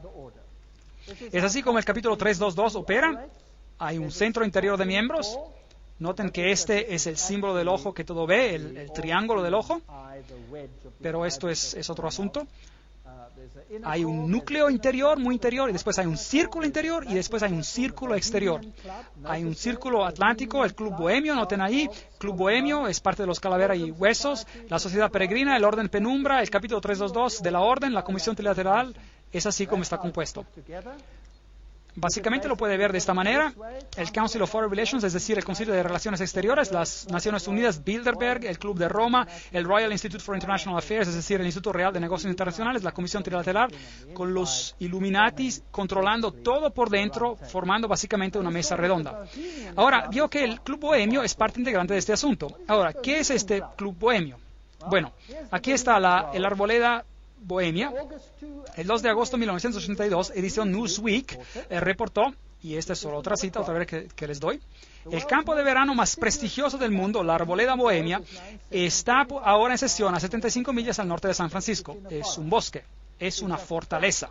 Speaker 1: Es así como el capítulo 322 opera. Hay un centro interior de miembros. Noten que este es el símbolo del ojo que todo ve, el triángulo del ojo, pero esto es otro asunto. Hay un núcleo interior, muy interior, y después hay un círculo interior, y después hay un círculo exterior. Hay un círculo atlántico, el Club Bohemio, noten ahí, Club Bohemio es parte de los Calavera y Huesos, la Sociedad Peregrina, el Orden Penumbra, el capítulo 322 de la Orden, la Comisión Trilateral, es así como está compuesto. Básicamente lo puede ver de esta manera: el Council of Foreign Relations, es decir, el Concilio de Relaciones Exteriores, las Naciones Unidas, Bilderberg, el Club de Roma, el Royal Institute for International Affairs, es decir, el Instituto Real de Negocios Internacionales, la Comisión Trilateral, con los Illuminatis controlando todo por dentro, formando básicamente una mesa redonda. Ahora, vio que el Club Bohemio es parte integrante de este asunto. Ahora, ¿qué es este Club Bohemio? Bueno, aquí está el Arboleda Bohemia. El 2 de agosto de 1982, edición Newsweek reportó, y esta es solo otra cita, otra vez que les doy: el campo de verano más prestigioso del mundo, la Arboleda Bohemia, está ahora en sesión a 75 millas al norte de San Francisco. Es un bosque, es una fortaleza.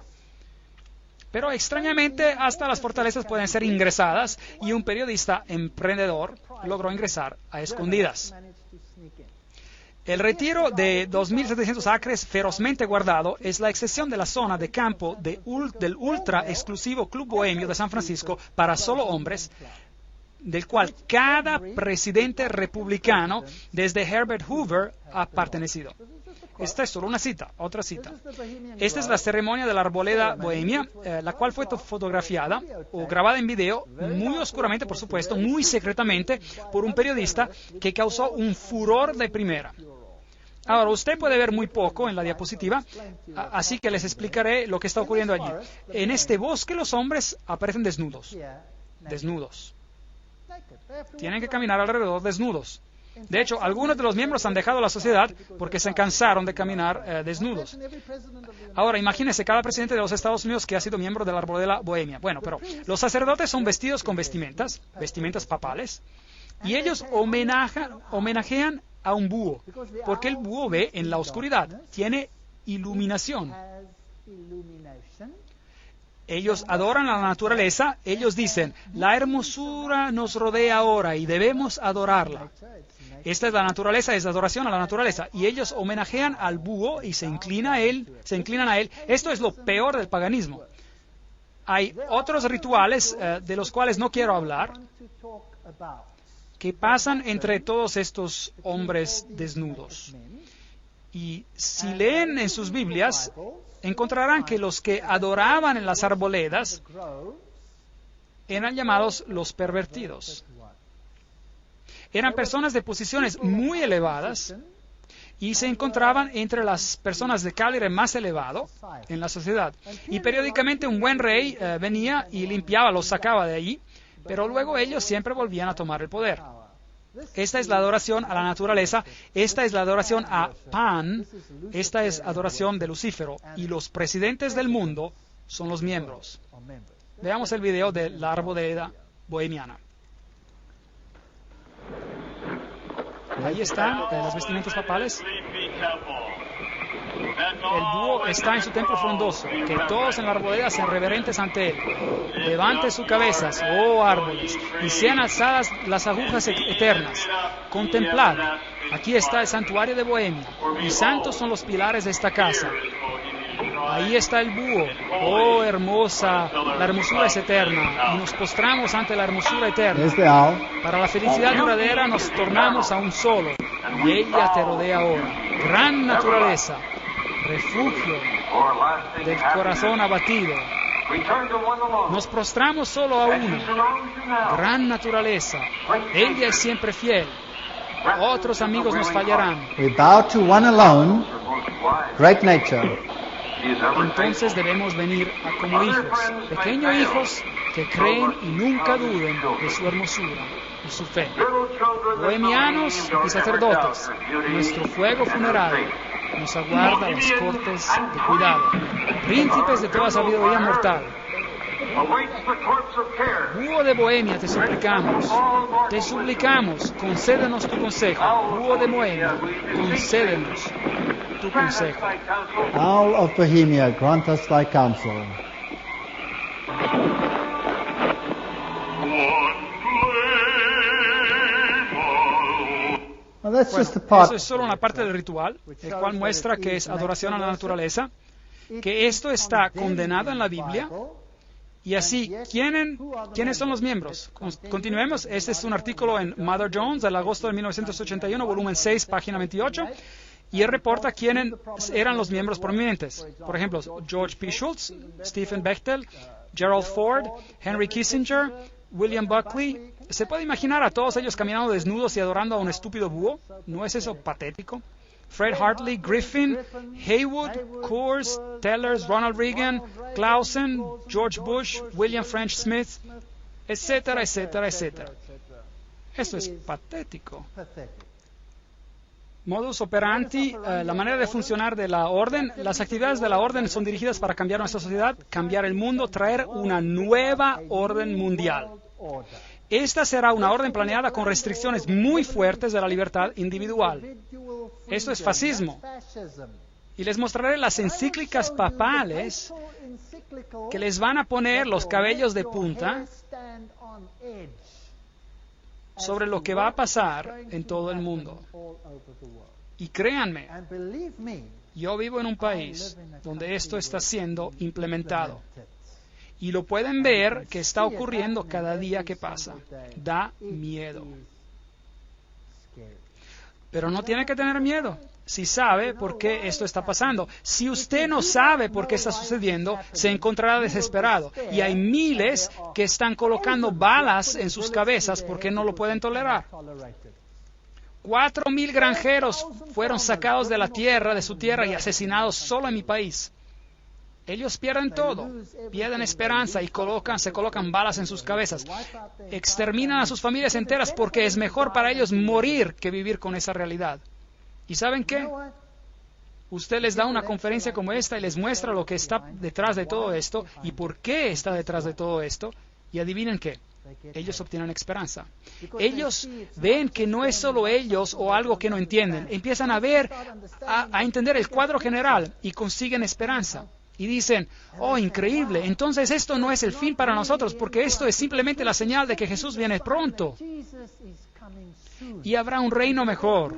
Speaker 1: Pero extrañamente, hasta las fortalezas pueden ser ingresadas, y un periodista emprendedor logró ingresar a escondidas. El retiro de 2.700 acres ferozmente guardado es la excepción de la zona de campo del ultra exclusivo Club Bohemio de San Francisco para solo hombres, del cual cada presidente republicano desde Herbert Hoover ha pertenecido. Esta es solo una cita, otra cita. Esta es la ceremonia de la Arboleda Bohemia, la cual fue fotografiada o grabada en video, muy oscuramente, por supuesto, muy secretamente, por un periodista que causó un furor de primera. Ahora, usted puede ver muy poco en la diapositiva, así que les explicaré lo que está ocurriendo allí. En este bosque los hombres aparecen desnudos. Desnudos. Tienen que caminar alrededor desnudos. De hecho, algunos de los miembros han dejado la sociedad porque se cansaron de caminar desnudos. Ahora, imagínense cada presidente de los Estados Unidos que ha sido miembro de la Arboleda Bohemia. Bueno, pero los sacerdotes son vestidos con vestimentas papales, y ellos homenajean a un búho, porque el búho ve en la oscuridad, tiene iluminación. Ellos adoran a la naturaleza, ellos dicen: la hermosura nos rodea ahora y debemos adorarla. Esta es la naturaleza, es adoración a la naturaleza. Y ellos homenajean al búho y se inclinan a él. Esto es lo peor del paganismo. Hay otros rituales de los cuales no quiero hablar, que pasan entre todos estos hombres desnudos. Y si leen en sus Biblias, encontrarán que los que adoraban en las arboledas eran llamados los pervertidos. Eran personas de posiciones muy elevadas y se encontraban entre las personas de calibre más elevado en la sociedad. Y periódicamente un buen rey venía y limpiaba, los sacaba de allí, pero luego ellos siempre volvían a tomar el poder. Esta es la adoración a la naturaleza, esta es la adoración a Pan, esta es adoración de Lucífero, y los presidentes del mundo son los miembros. Veamos el video de la arboleda bohemiana. Ahí están las vestimentas papales. El búho está en su templo frondoso, que todos en la arboleda sean reverentes ante él. Levanten sus cabezas, oh árboles, y sean alzadas las agujas eternas. Contemplad, aquí está el santuario de Bohemia, y santos son los pilares de esta casa. Ahí está el búho, oh hermosa, la hermosura es eterna, y nos postramos ante la hermosura eterna. Para la felicidad duradera nos tornamos a un solo, y ella te rodea ahora. Gran naturaleza, refugio del corazón abatido. Nos prostramos solo a una. Gran naturaleza, ella es siempre fiel. Otros amigos nos fallarán.
Speaker 2: We bow to one alone, great nature.
Speaker 1: Entonces debemos venir como hijos, pequeños hijos que creen y nunca duden de su hermosura y su fe. Bohemianos y sacerdotes, nuestro fuego funerario nos aguarda las cortes de cuidado. Príncipes de toda sabiduría mortal, búho de Bohemia, te suplicamos, concédenos tu consejo. Búho de Bohemia, concédenos tu consejo.
Speaker 2: Owl of Bohemia, grant us thy counsel. Well, that's just the part.
Speaker 1: Eso es solo una parte del ritual, el cual muestra que es adoración a la naturaleza, que esto está condenado en la Biblia. Y así, ¿quiénes son los miembros? Continuemos. Este es un artículo en Mother Jones del agosto de 1981, volumen 6, página 28. Y él reporta quiénes eran los miembros prominentes. Por ejemplo, George P. Schultz, Stephen Bechtel, Gerald Ford, Henry Kissinger, William Buckley. ¿Se puede imaginar a todos ellos caminando desnudos y adorando a un estúpido búho? ¿No es eso patético? Fred Hartley, Griffin, Haywood, Coors, Tellers, Ronald Reagan, Clausen, George Bush, William French Smith, etcétera, etcétera, etcétera. Esto es patético. Modus operandi, la manera de funcionar de la orden. Las actividades de la orden son dirigidas para cambiar nuestra sociedad, cambiar el mundo, traer una nueva orden mundial. Esta será una orden planeada con restricciones muy fuertes de la libertad individual. Esto es fascismo. Y les mostraré las encíclicas papales que les van a poner los cabellos de punta sobre lo que va a pasar en todo el mundo. Y créanme, yo vivo en un país donde esto está siendo implementado. Y lo pueden ver que está ocurriendo cada día que pasa. Da miedo. Pero no tiene que tener miedo si sabe por qué esto está pasando. Si usted no sabe por qué está sucediendo, se encontrará desesperado. Y hay miles que están colocando balas en sus cabezas porque no lo pueden tolerar. 4,000 granjeros fueron sacados de la tierra, de su tierra, y asesinados solo en mi país. Ellos pierden todo, pierden esperanza y se colocan balas en sus cabezas. Exterminan a sus familias enteras porque es mejor para ellos morir que vivir con esa realidad. ¿Y saben qué? Usted les da una conferencia como esta y les muestra lo que está detrás de todo esto y por qué está detrás de todo esto. Y adivinen qué, ellos obtienen esperanza. Ellos ven que no es solo ellos o algo que no entienden. Empiezan a ver, a entender el cuadro general y consiguen esperanza. Y dicen, oh, increíble, entonces esto no es el fin para nosotros, porque esto es simplemente la señal de que Jesús viene pronto. y habrá un reino mejor.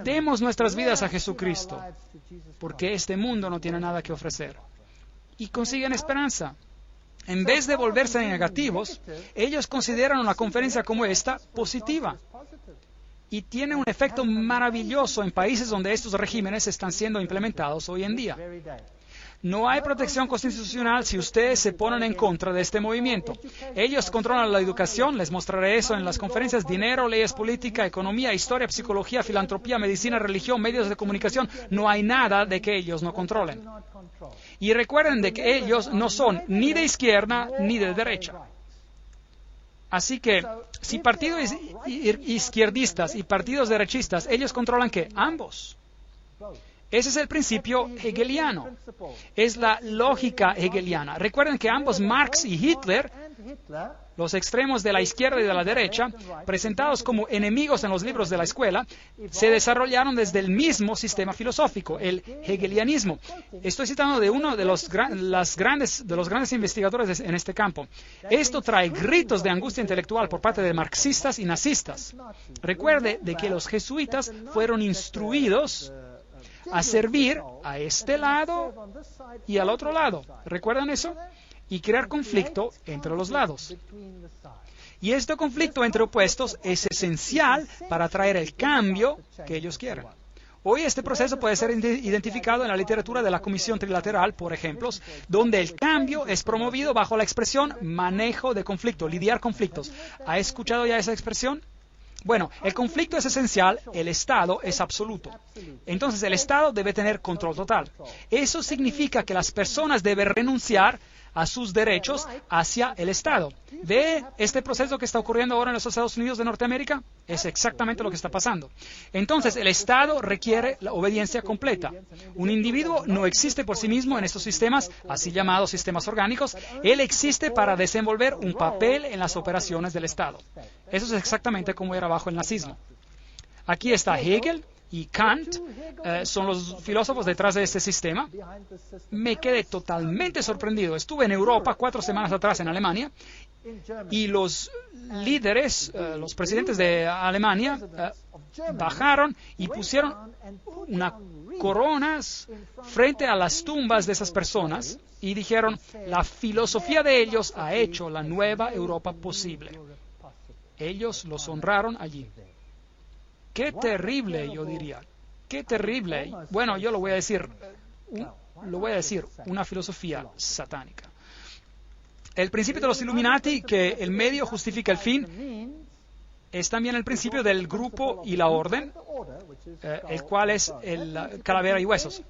Speaker 1: Demos nuestras vidas a Jesucristo, porque este mundo no tiene nada que ofrecer. Y consiguen esperanza. En vez de volverse negativos, ellos consideran una conferencia como esta positiva. Y tiene un efecto maravilloso en países donde estos regímenes están siendo implementados hoy en día. No hay protección constitucional si ustedes se ponen en contra de este movimiento. Ellos controlan la educación, les mostraré eso en las conferencias, dinero, leyes políticas, economía, historia, psicología, filantropía, medicina, religión, medios de comunicación. No hay nada de que ellos no controlen. Y recuerden de que ellos no son ni de izquierda ni de derecha. Así que, si partidos izquierdistas y partidos derechistas, ellos controlan ¿qué? Ambos. Ese es el principio hegeliano. Es la lógica hegeliana. Recuerden que ambos Marx y Hitler, los extremos de la izquierda y de la derecha, presentados como enemigos en los libros de la escuela, se desarrollaron desde el mismo sistema filosófico, el hegelianismo. Estoy citando de uno de los grandes investigadores en este campo. Esto trae gritos de angustia intelectual por parte de marxistas y nazistas. Recuerde de que los jesuitas fueron instruidos a servir a este lado y al otro lado. ¿Recuerdan eso? Y crear conflicto entre los lados. Y este conflicto entre opuestos es esencial para traer el cambio que ellos quieren. Hoy este proceso puede ser identificado en la literatura de la Comisión Trilateral, por ejemplo, donde el cambio es promovido bajo la expresión manejo de conflicto, lidiar conflictos. ¿Ha escuchado ya esa expresión? Bueno, el conflicto es esencial, el Estado es absoluto. Entonces, el Estado debe tener control total. Eso significa que las personas deben renunciar a sus derechos hacia el Estado. ¿Ve este proceso que está ocurriendo ahora en los Estados Unidos de Norteamérica? Es exactamente lo que está pasando. Entonces, el Estado requiere la obediencia completa. Un individuo no existe por sí mismo en estos sistemas, así llamados sistemas orgánicos. Él existe para desenvolver un papel en las operaciones del Estado. Eso es exactamente como era bajo el nazismo. Aquí está Hegel y Kant, son los filósofos detrás de este sistema. Me quedé totalmente sorprendido. Estuve en Europa 4 semanas atrás en Alemania y los líderes, los presidentes de Alemania, bajaron y pusieron unas coronas frente a las tumbas de esas personas y dijeron, la filosofía de ellos ha hecho la nueva Europa posible. Ellos los honraron allí. ¡Qué terrible, yo diría! ¡Qué terrible! Bueno, yo lo voy a decir, una filosofía satánica. El principio de los Illuminati, que el medio justifica el fin, es también el principio del grupo y la orden, el cual es el calavera y huesos.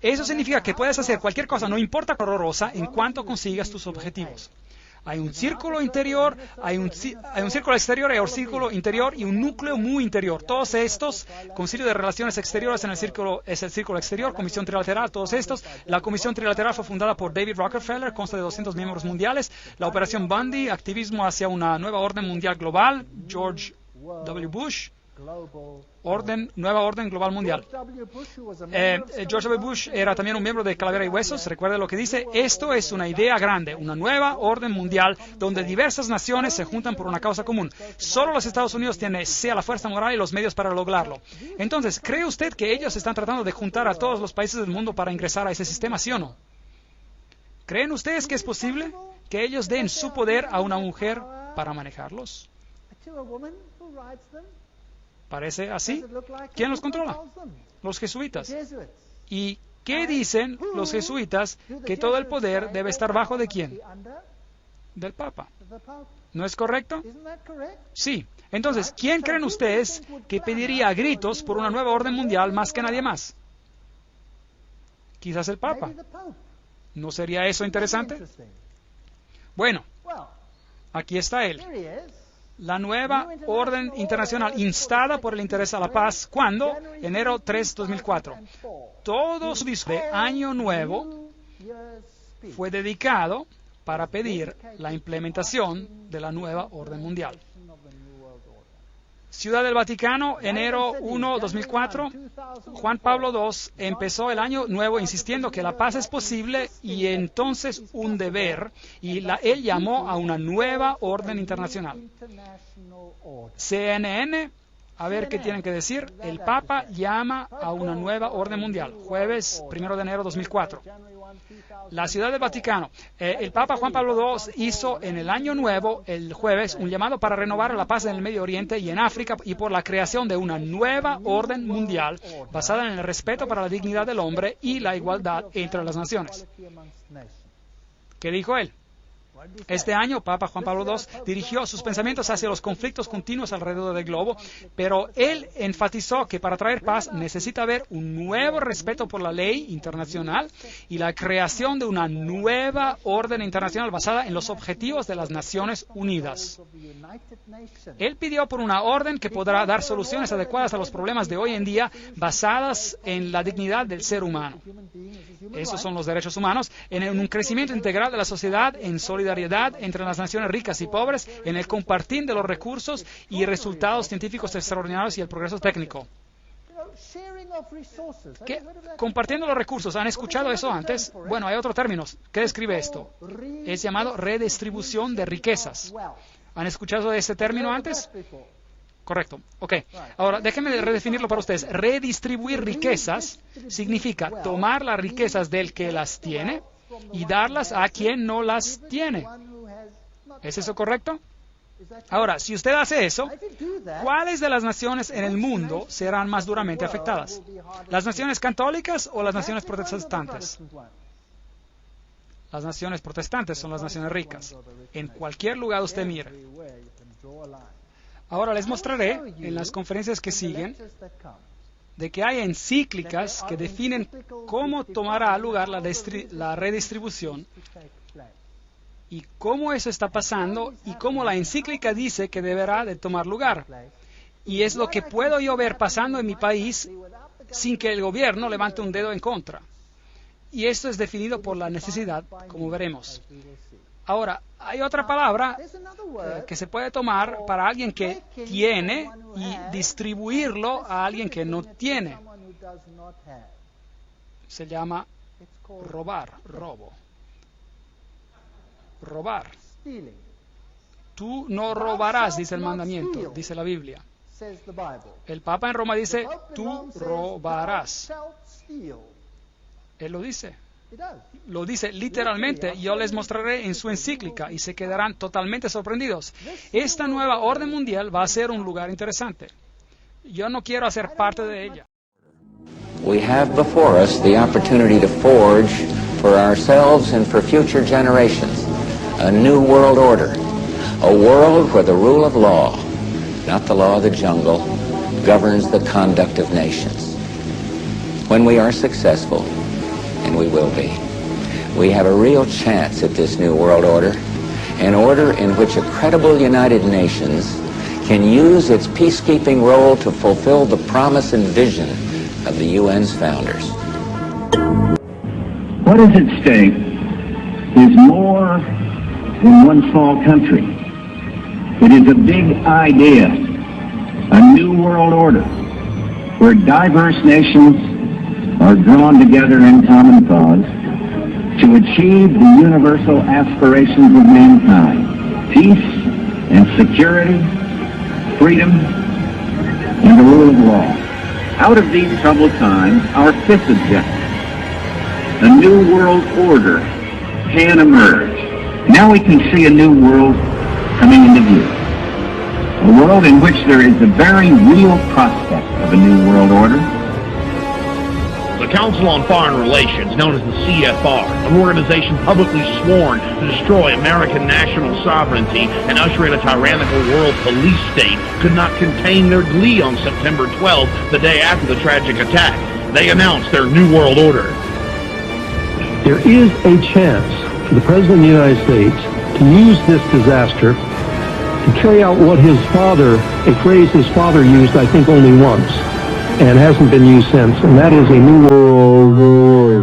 Speaker 1: Eso significa que puedes hacer cualquier cosa, no importa horrorosa, en cuanto consigas tus objetivos. Hay un círculo interior, hay un círculo exterior, hay un círculo interior y un núcleo muy interior. Todos estos, Concilio de Relaciones Exteriores es el círculo exterior, Comisión Trilateral, todos estos. La Comisión Trilateral fue fundada por David Rockefeller, consta de 200 miembros mundiales. La Operación Bundy, activismo hacia una nueva orden mundial global, George W. Bush. Nueva orden global mundial. George W. Bush era también un miembro de Calavera y Huesos. Recuerde lo que dice. Esto es una idea grande, una nueva orden mundial donde diversas naciones se juntan por una causa común. Solo los Estados Unidos tienen sea la fuerza moral y los medios para lograrlo. Entonces, ¿cree usted que ellos están tratando de juntar a todos los países del mundo para ingresar a ese sistema, sí o no? ¿Creen ustedes que es posible que ellos den su poder a una mujer para manejarlos? ¿Parece así? ¿Quién los controla? Los jesuitas. ¿Y qué dicen los jesuitas? Que todo el poder debe estar bajo ¿de quién? Del Papa. ¿No es correcto? Sí. Entonces, ¿quién creen ustedes que pediría a gritos por una nueva orden mundial más que nadie más? Quizás el Papa. ¿No sería eso interesante? Bueno, aquí está él. La nueva orden internacional instada por el interés a la paz, ¿cuándo? Enero 3, 2004. Todo su discurso de Año Nuevo fue dedicado para pedir la implementación de la nueva orden mundial. Ciudad del Vaticano, enero 1, 2004. Juan Pablo II empezó el año nuevo insistiendo que la paz es posible y entonces un deber, y él llamó a una nueva orden internacional. CNN, a ver qué tienen que decir. El Papa llama a una nueva orden mundial, jueves 1 de enero 2004. La Ciudad del Vaticano. El Papa Juan Pablo II hizo en el año nuevo, el jueves, un llamado para renovar la paz en el Medio Oriente y en África y por la creación de una nueva orden mundial basada en el respeto para la dignidad del hombre y la igualdad entre las naciones. ¿Qué dijo él? Este año, Papa Juan Pablo II dirigió sus pensamientos hacia los conflictos continuos alrededor del globo, pero él enfatizó que para traer paz necesita haber un nuevo respeto por la ley internacional y la creación de una nueva orden internacional basada en los objetivos de las Naciones Unidas. Él pidió por una orden que podrá dar soluciones adecuadas a los problemas de hoy en día basadas en la dignidad del ser humano. Esos son los derechos humanos, en un crecimiento integral de la sociedad, en solidaridad entre las naciones ricas y pobres, en el compartir de los recursos y resultados científicos extraordinarios y el progreso técnico. Compartiendo los recursos, ¿han escuchado eso antes? Bueno, hay otro término que describe esto. Es llamado redistribución de riquezas. ¿Han escuchado de ese término antes? Correcto. Ok. Ahora, déjenme redefinirlo para ustedes. Redistribuir riquezas significa tomar las riquezas del que las tiene y darlas a quien no las tiene. ¿Es eso correcto? Ahora, si usted hace eso, ¿cuáles de las naciones en el mundo serán más duramente afectadas? ¿Las naciones católicas o las naciones protestantes? Las naciones protestantes son las naciones ricas. En cualquier lugar usted mire. Ahora les mostraré en las conferencias que siguen de que hay encíclicas que definen cómo tomará lugar la redistribución y cómo eso está pasando y cómo la encíclica dice que deberá de tomar lugar. Y es lo que puedo yo ver pasando en mi país sin que el gobierno levante un dedo en contra. Y esto es definido por la necesidad, como veremos. Ahora, hay otra palabra que se puede tomar para alguien que tiene y distribuirlo a alguien que no tiene. Se llama robar, robo. Robar. Tú no robarás, dice el mandamiento, dice la Biblia. El Papa en Roma dice, tú robarás. Él lo dice. Lo dice literalmente, yo les mostraré en su encíclica y se quedarán totalmente sorprendidos. Esta nueva orden mundial va a ser un lugar interesante. Yo no quiero hacer parte de ella.
Speaker 3: We have before us the opportunity to forge for ourselves and for future generations a new world order, a world where the rule of law, not the law of the jungle, governs the conduct of nations. When we are successful, and we will be, we have a real chance at this new world order, an order in which a credible United Nations can use its peacekeeping role to fulfill the promise and vision of the UN's founders.
Speaker 4: What is at stake is more than one small country. It is a big idea, a new world order, where diverse nations are drawn together in common cause to achieve the universal aspirations of mankind, peace and security, freedom, and the rule of law. Out of these troubled times, our fifth objective, a new world order, can emerge. Now we can see a new world coming into view. A world in which there is a very real prospect of a new world order.
Speaker 5: The Council on Foreign Relations, known as the CFR, an organization publicly sworn to destroy American national sovereignty and usher in a tyrannical world police state, could not contain their glee on September 12th, the day after the tragic attack. They announced their New World Order.
Speaker 6: There is a chance for the President of the United States to use this disaster to carry out what his father, a phrase his father used, I think, only once, and hasn't been used since, and that is a new world order.